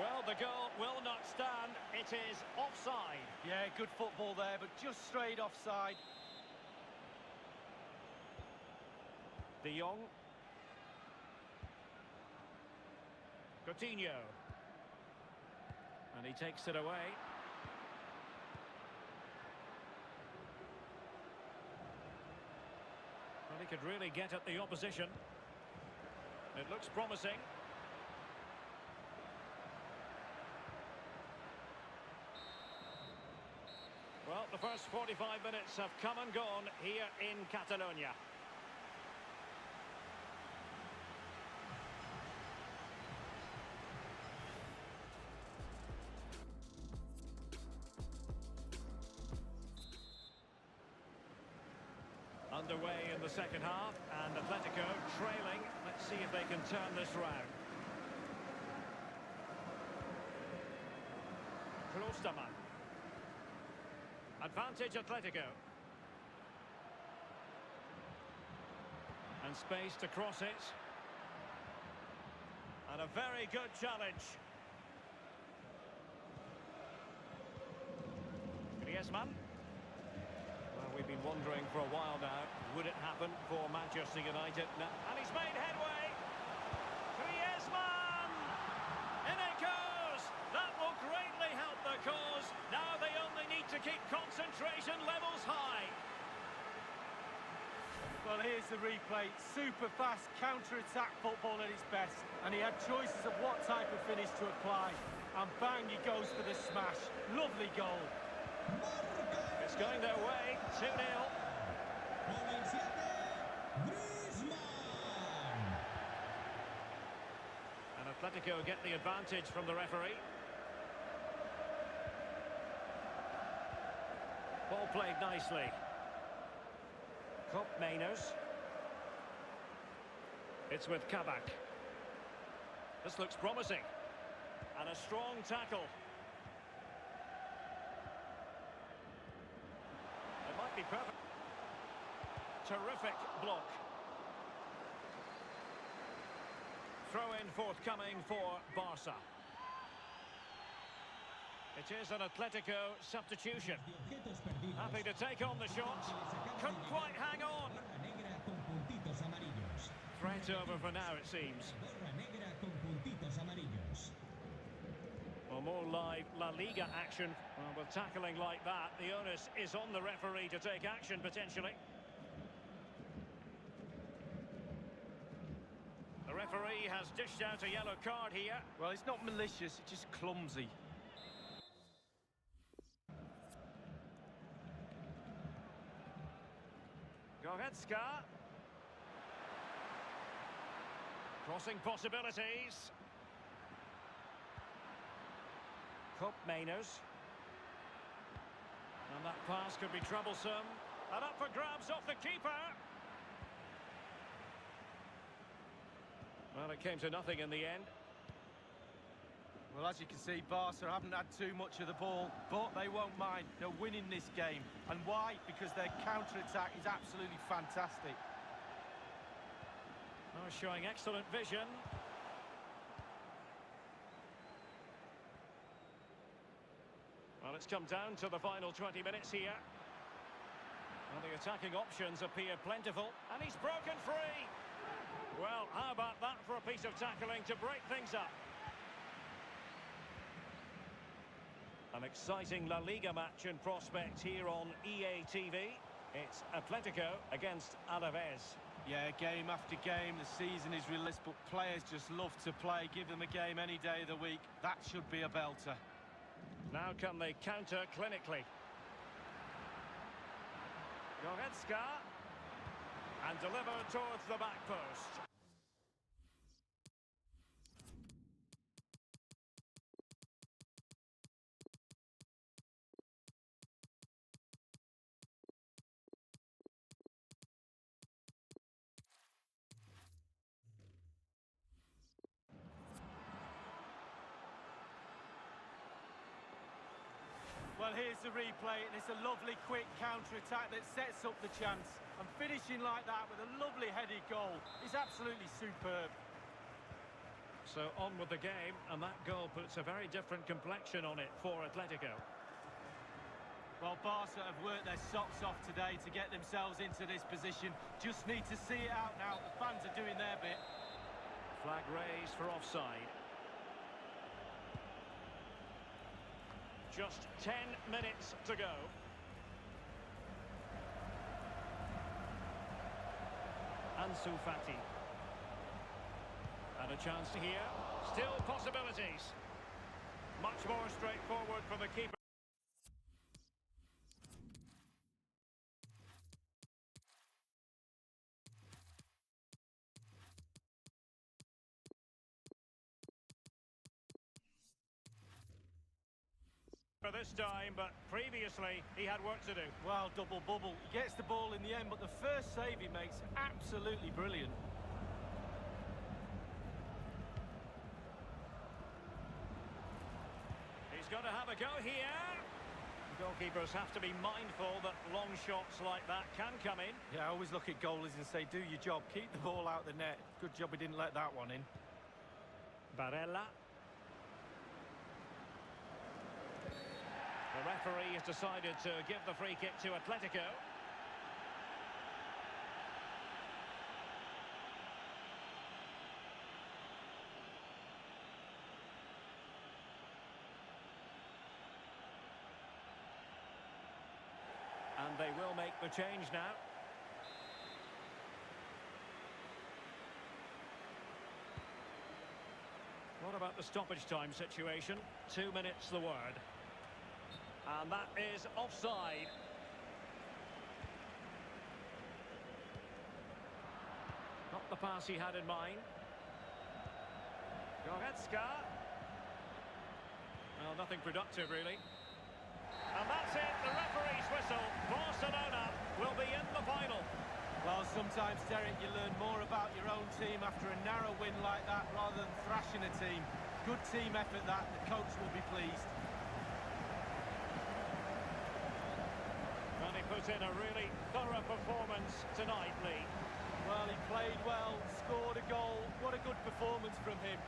Well, the goal will not stand. It is offside. Yeah, good football there, but just straight offside. De Jong. Coutinho. And he takes it away. Well, he could really get at the opposition. It looks promising. Well, the first 45 minutes have come and gone here in Catalonia. Underway in the second half, and Atletico trailing. Let's see if they can turn this round. Klostermann. Advantage Atletico. And space to cross it. And a very good challenge. Griezmann. Well, we've been wondering for a while now, would it happen for Manchester United? And he's made headway. Griezmann! In it goes! That will greatly help the cause. Now they only need to keep concentration levels high. Well, here's the replay. Super fast counter-attack football at its best. And he had choices of what type of finish to apply. And bang, he goes for the smash. Lovely goal. It's going their way. 2-0. And Atletico get the advantage from the referee. Ball played nicely. Cup Mainers. It's with Kabak. This looks promising. And a strong tackle. It might be perfect. Terrific block. Throw-in forthcoming for Barca. It is an Atletico substitution. Happy to take on the shot. Couldn't quite hang on. Threat over for now, it seems. Well, more live La Liga action. Well, with tackling like that, the onus is on the referee to take action, potentially. The referee has dished out a yellow card here. Well, it's not malicious, it's just clumsy. Goretzka. Crossing possibilities. Cup Mainers. And that pass could be troublesome. And up for grabs off the keeper. Well, it came to nothing in the end. Well, as you can see, Barca haven't had too much of the ball, but they won't mind. They're winning this game. And why? Because their counter-attack is absolutely fantastic. Oh, showing excellent vision. Well, it's come down to the final 20 minutes here. Well, the attacking options appear plentiful. And he's broken free. Well, how about that for a piece of tackling to break things up? An exciting La Liga match in prospect here on EA TV. It's Atletico against Alaves. Yeah, game after game, the season is relentless, but players just love to play. Give them a game any day of the week. That should be a belter. Now can they counter clinically? Goretzka. And delivered towards the back post. Well, here's the replay, and it's a lovely, quick counter-attack that sets up the chance. And finishing like that with a lovely headed goal is absolutely superb. So on with the game, and that goal puts a very different complexion on it for Atletico. Well, Barca have worked their socks off today to get themselves into this position. Just need to see it out now. The fans are doing their bit. Flag raised for offside. Just 10 minutes to go. Ansu Fati. And a chance here. Still possibilities. Much more straightforward for the keeper. This time, but previously he had work to do. Well, double bubble. He gets the ball in the end, but the first save he makes, absolutely brilliant. He's going to have a a go here. Goalkeepers have to be mindful that long shots like that can come in. Yeah, I always look at goalies and say, do your job, keep the ball out the net. Good job we didn't let that one in. Barella. The referee has decided to give the free kick to Atletico. And they will make the change now. What about the stoppage time situation? 2 minutes the word. And that is offside. Not the pass he had in mind. Goretzka. Well, nothing productive, really. And that's it, the referee's whistle. Barcelona will be in the final. Well, sometimes, Derek, you learn more about your own team after a narrow win like that rather than thrashing a team. Good team effort that, the coach will be pleased. And he put in a really thorough performance tonight, Lee. Well, he played well, scored a goal. What a good performance from him.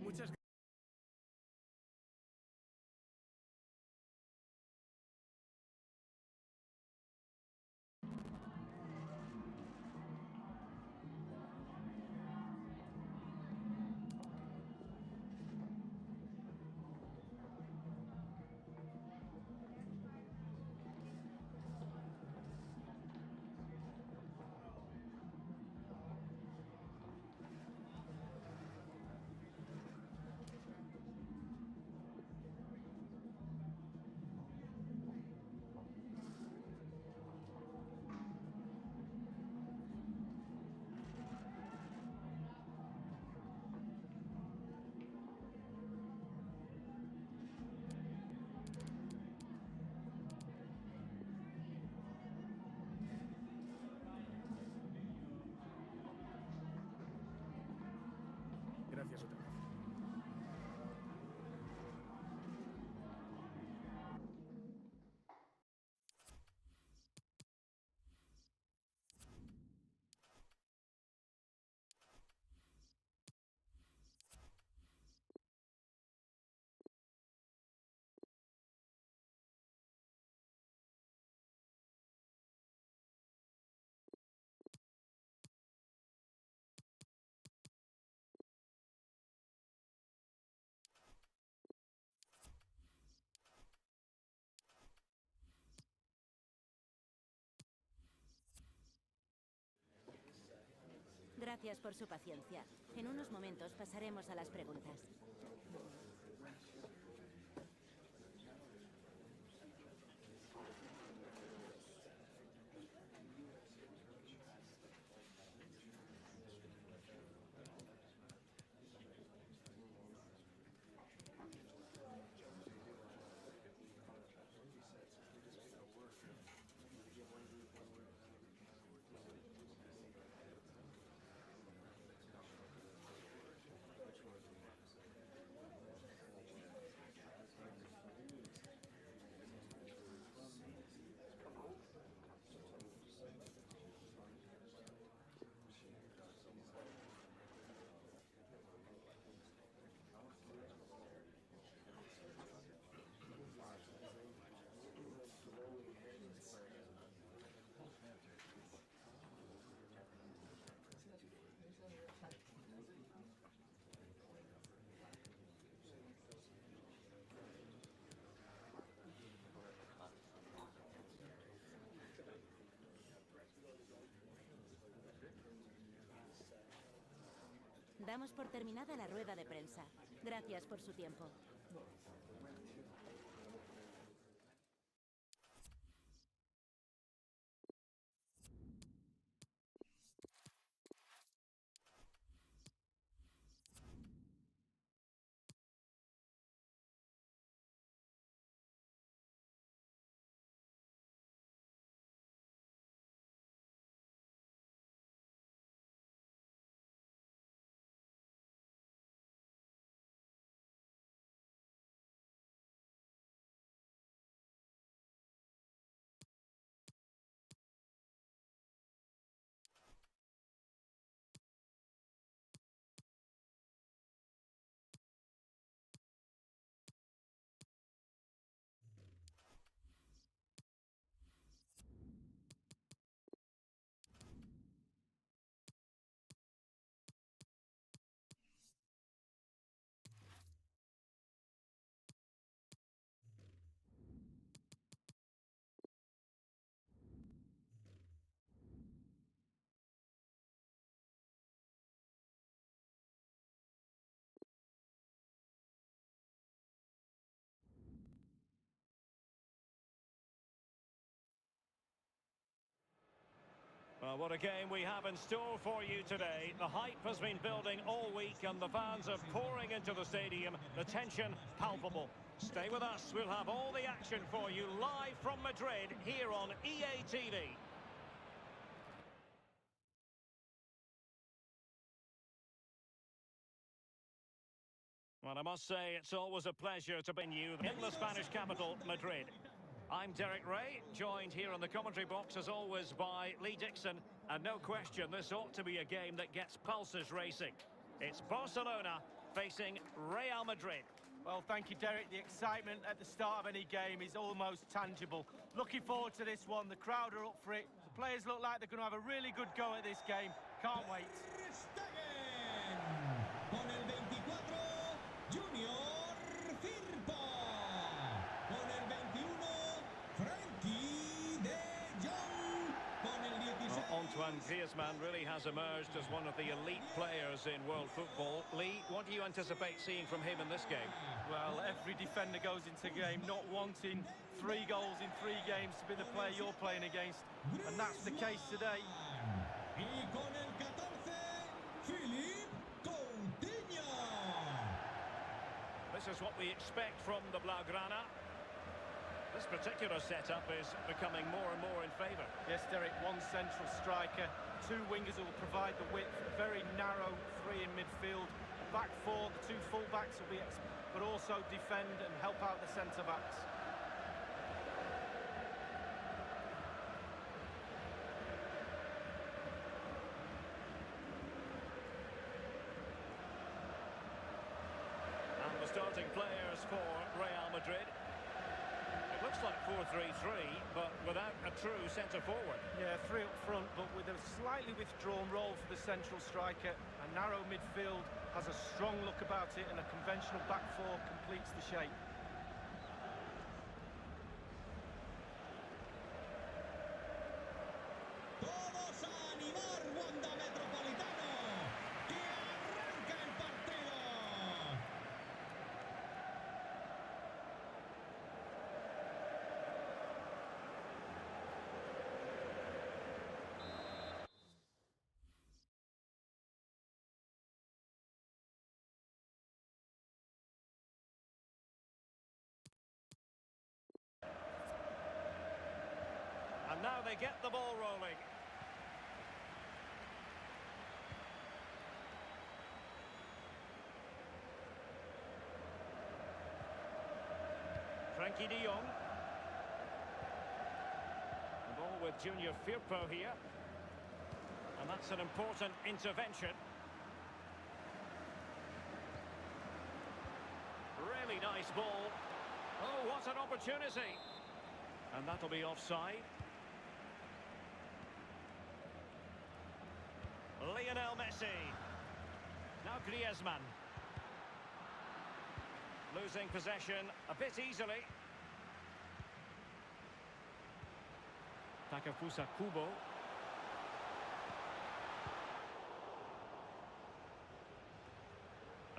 Muchas gracias otra vez. Gracias por su paciencia. En unos momentos pasaremos a las preguntas. Damos por terminada la rueda de prensa. Gracias por su tiempo. Well, what a game we have in store for you today. The hype has been building all week and the fans are pouring into the stadium. The tension palpable. Stay with us. We'll have all the action for you live from Madrid here on EA TV. Well, I must say, it's always a pleasure to bring you in the Spanish capital, Madrid. I'm Derek Ray, joined here in the commentary box, as always, by Lee Dixon. And no question, this ought to be a game that gets pulses racing. It's Barcelona facing Real Madrid. Well, thank you, Derek. The excitement at the start of any game is almost tangible. Looking forward to this one. The crowd are up for it. The players look like they're going to have a really good go at this game. Can't wait. Con el 24, Junior Firpo. Con el 21, Frankie de Jong. Con el 16. Well, Antoine Griezmann really has emerged as one of the elite players in world football. Lee, what do you anticipate seeing from him in this game? Well, every defender goes into game not wanting 3 goals in 3 games to be the player you're playing against. And that's the case today. Y con el 14, Philippe Coutinho. This is what we expect from the Blaugrana. This particular setup is becoming more and more in favour. Yes, Derek, 1 central striker, 2 wingers who will provide the width, very narrow 3 in midfield. Back 4, the 2 full-backs will be but also defend and help out the centre-backs. And the starting players for Real Madrid. It looks like 4-3-3, but without a true centre-forward. Yeah, 3 up front, but with a slightly withdrawn role for the central striker. A narrow midfield has a strong look about it, and a conventional back 4 completes the shape. Todos a animar, Wanda Metropolitano. Que arranca el partido. And now they get the ball rolling. Frankie de Jong. The ball with Junior Firpo here. And that's an important intervention. Really nice ball. Oh, what an opportunity. And that'll be offside. Lionel Messi. Now Griezmann. Losing possession a bit easily. Takefusa Kubo.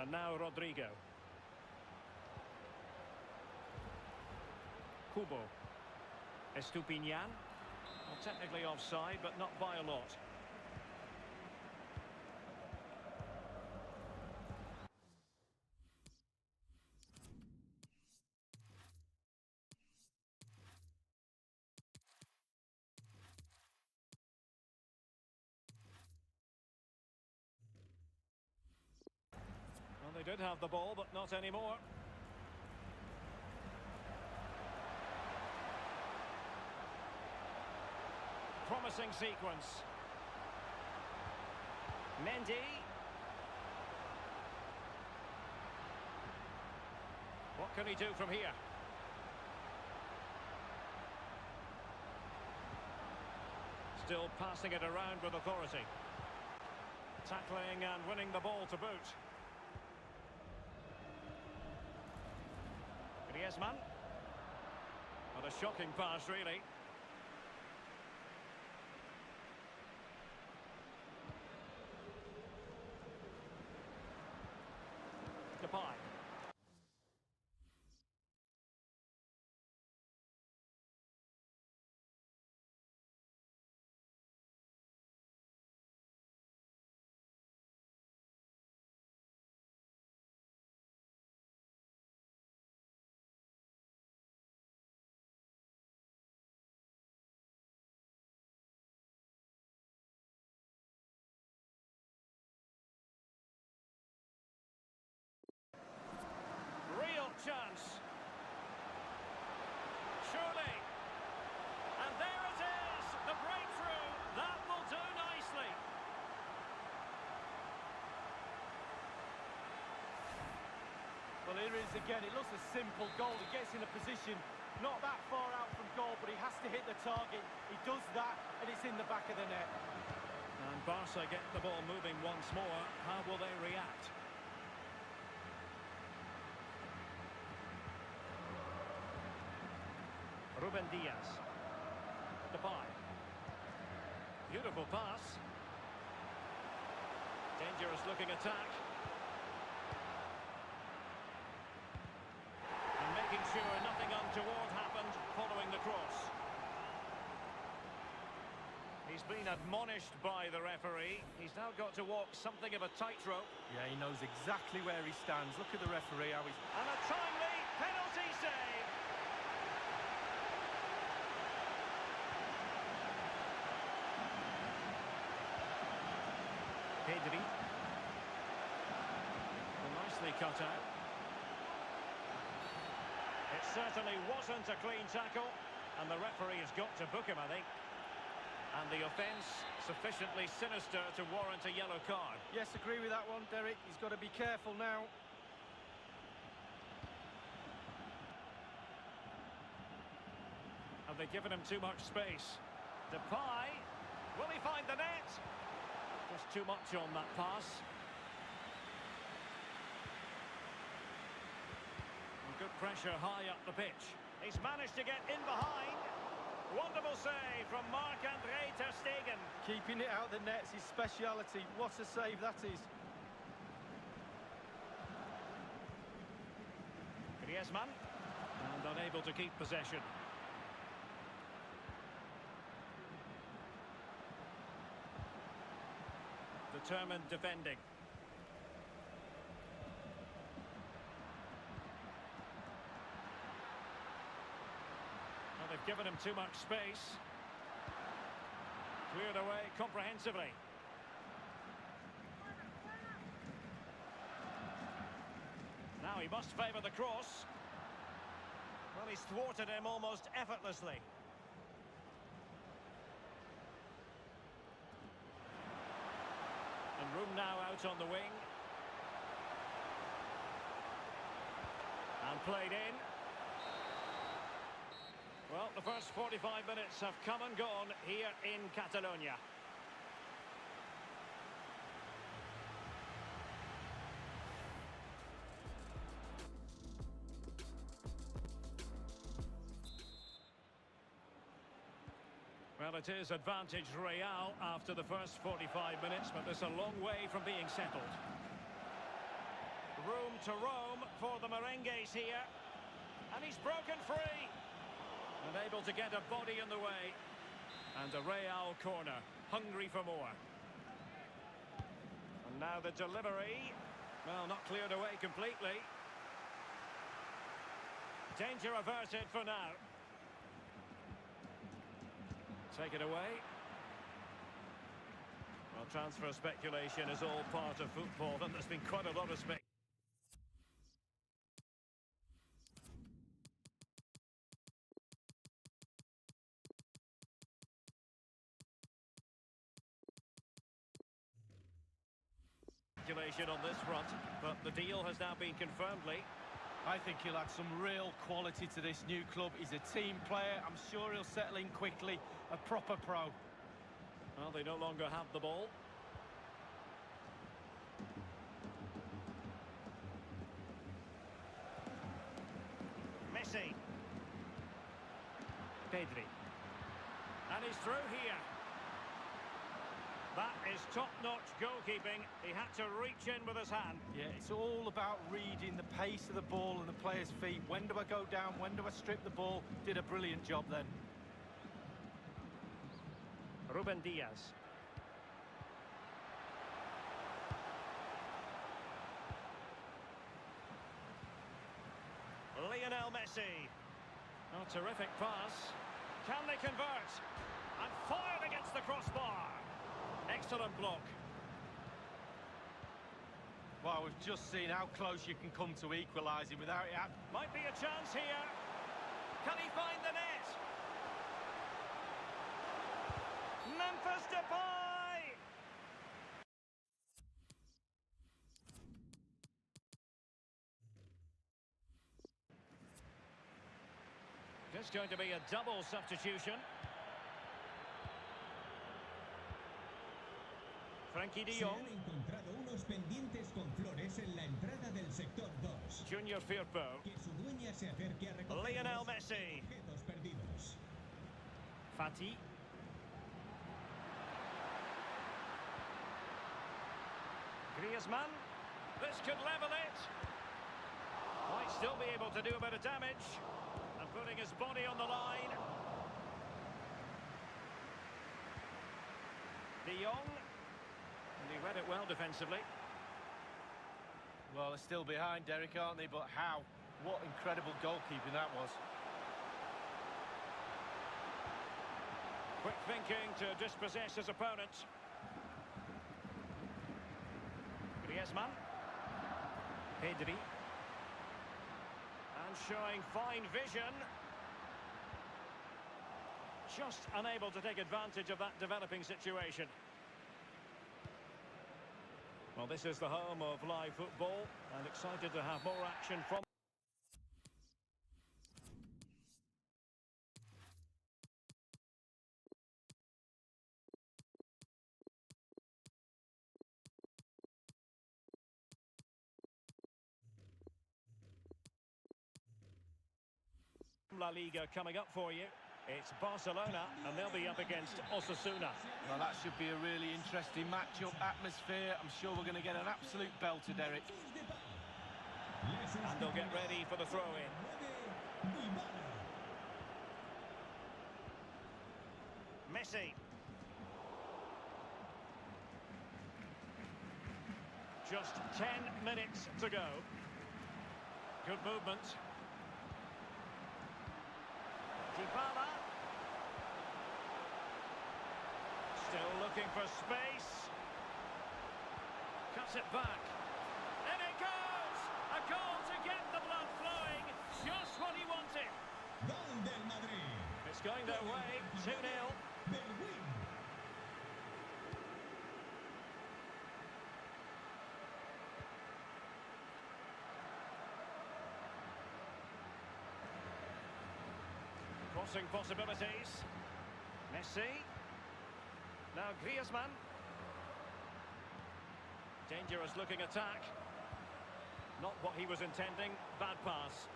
And now Rodrigo. Kubo. Estupinian. Well, technically offside, but not by a lot. Well, they did have the ball, but not anymore. Promising sequence. Mendy. What can he do from here? Still passing it around with authority. Tackling and winning the ball to boot. Griezmann. What a shocking pass, really. Depay. chance. Surely. And there it is, the breakthrough. That will do nicely. Well, here it is again. It looks a simple goal. He gets in a position not that far out from goal, but he has to hit the target. He does that, and it's in the back of the net. And Barca get the ball moving once more. How will they react? Ruben Diaz. Depay. Beautiful pass. Dangerous looking attack. And making sure nothing untoward happened following the cross. He's been admonished by the referee. He's now got to walk something of a tightrope. Yeah, he knows exactly where he stands. Look at the referee, how he's... And a timely penalty save. Pedri. Well, nicely cut out. It certainly wasn't a clean tackle, and the referee has got to book him, I think. And the offence sufficiently sinister to warrant a yellow card. Yes, agree with that one, Derek. He's got to be careful now. Have they given him too much space? Depay. Will he find the net? Just too much on that pass. And good pressure high up the pitch. He's managed to get in behind. Wonderful save from Marc-Andre ter Stegen. Keeping it out the net's his speciality. What a save that is. Griezmann. And unable to keep possession. Determined defending. Well, they've given him too much space. Cleared away comprehensively. Now he must favour the cross. Well, he's thwarted him almost effortlessly. And room now out on the wing. And played in. Well, the first 45 minutes have come and gone here in Catalonia. Well, it is advantage Real after the first 45 minutes, but there's a long way from being settled. Room to roam for the merengues here. And he's broken free. And able to get a body in the way. And a Real corner, hungry for more. And now the delivery. Well, not cleared away completely. Danger averted for now. Take it away. Well, transfer speculation is all part of football, and there's been quite a lot of speculation. On this front, but the deal has now been confirmed, Lee. I think he'll add some real quality to this new club. He's a team player. I'm sure he'll settle in quickly. A proper pro. Well, they no longer have the ball. Messi. Pedri. And he's through here. That is top-notch goalkeeping. He had to reach in with his hand. Yeah, it's all about reading the pace of the ball and the player's feet. When do I go down? When do I strip the ball? Did a brilliant job then. Ruben Diaz. Lionel Messi. Oh, terrific pass. Can they convert? And fired against the crossbar. Excellent block. Wow, Oh, we've just seen how close you can come to equalising without it. Might be a chance here. Can he find the net? Memphis Depay! It's going to be a double substitution. Frankie de Se Jong. han encontrado unos pendientes con flores en la entrada del sector 2. Junior Firpo. Que su dueña se acerque a recoger Lionel los Messi. objetos perdidos. Fati. Griezmann. This could level it. Might still be able to do a bit of damage. And putting his body on the line. De Jong. And he read it well defensively. Well, they're still behind, Derek, aren't they? But how? What incredible goalkeeping that was. Quick thinking to dispossess his opponent. Griezmann. Pedri. And showing fine vision. Just unable to take advantage of that developing situation. Well, this is the home of live football, and excited to have more action from... La Liga coming up for you. It's Barcelona, and they'll be up against Osasuna. Well, that should be a really interesting matchup. Atmosphere, I'm sure we're going to get an absolute belter, Derek. And they'll get ready for the throw-in. Messi. Just 10 minutes to go. Good movement. Dybala. Still looking for space. Cuts it back. And it goes! A goal to get the blood flowing. Just what he wanted. Gol del Madrid. It's going their way. 2-0. Del win. Crossing possibilities. Messi. Now Griezmann. Dangerous looking attack. Not what he was intending. Bad pass.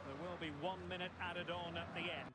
There will be 1 minute added on at the end.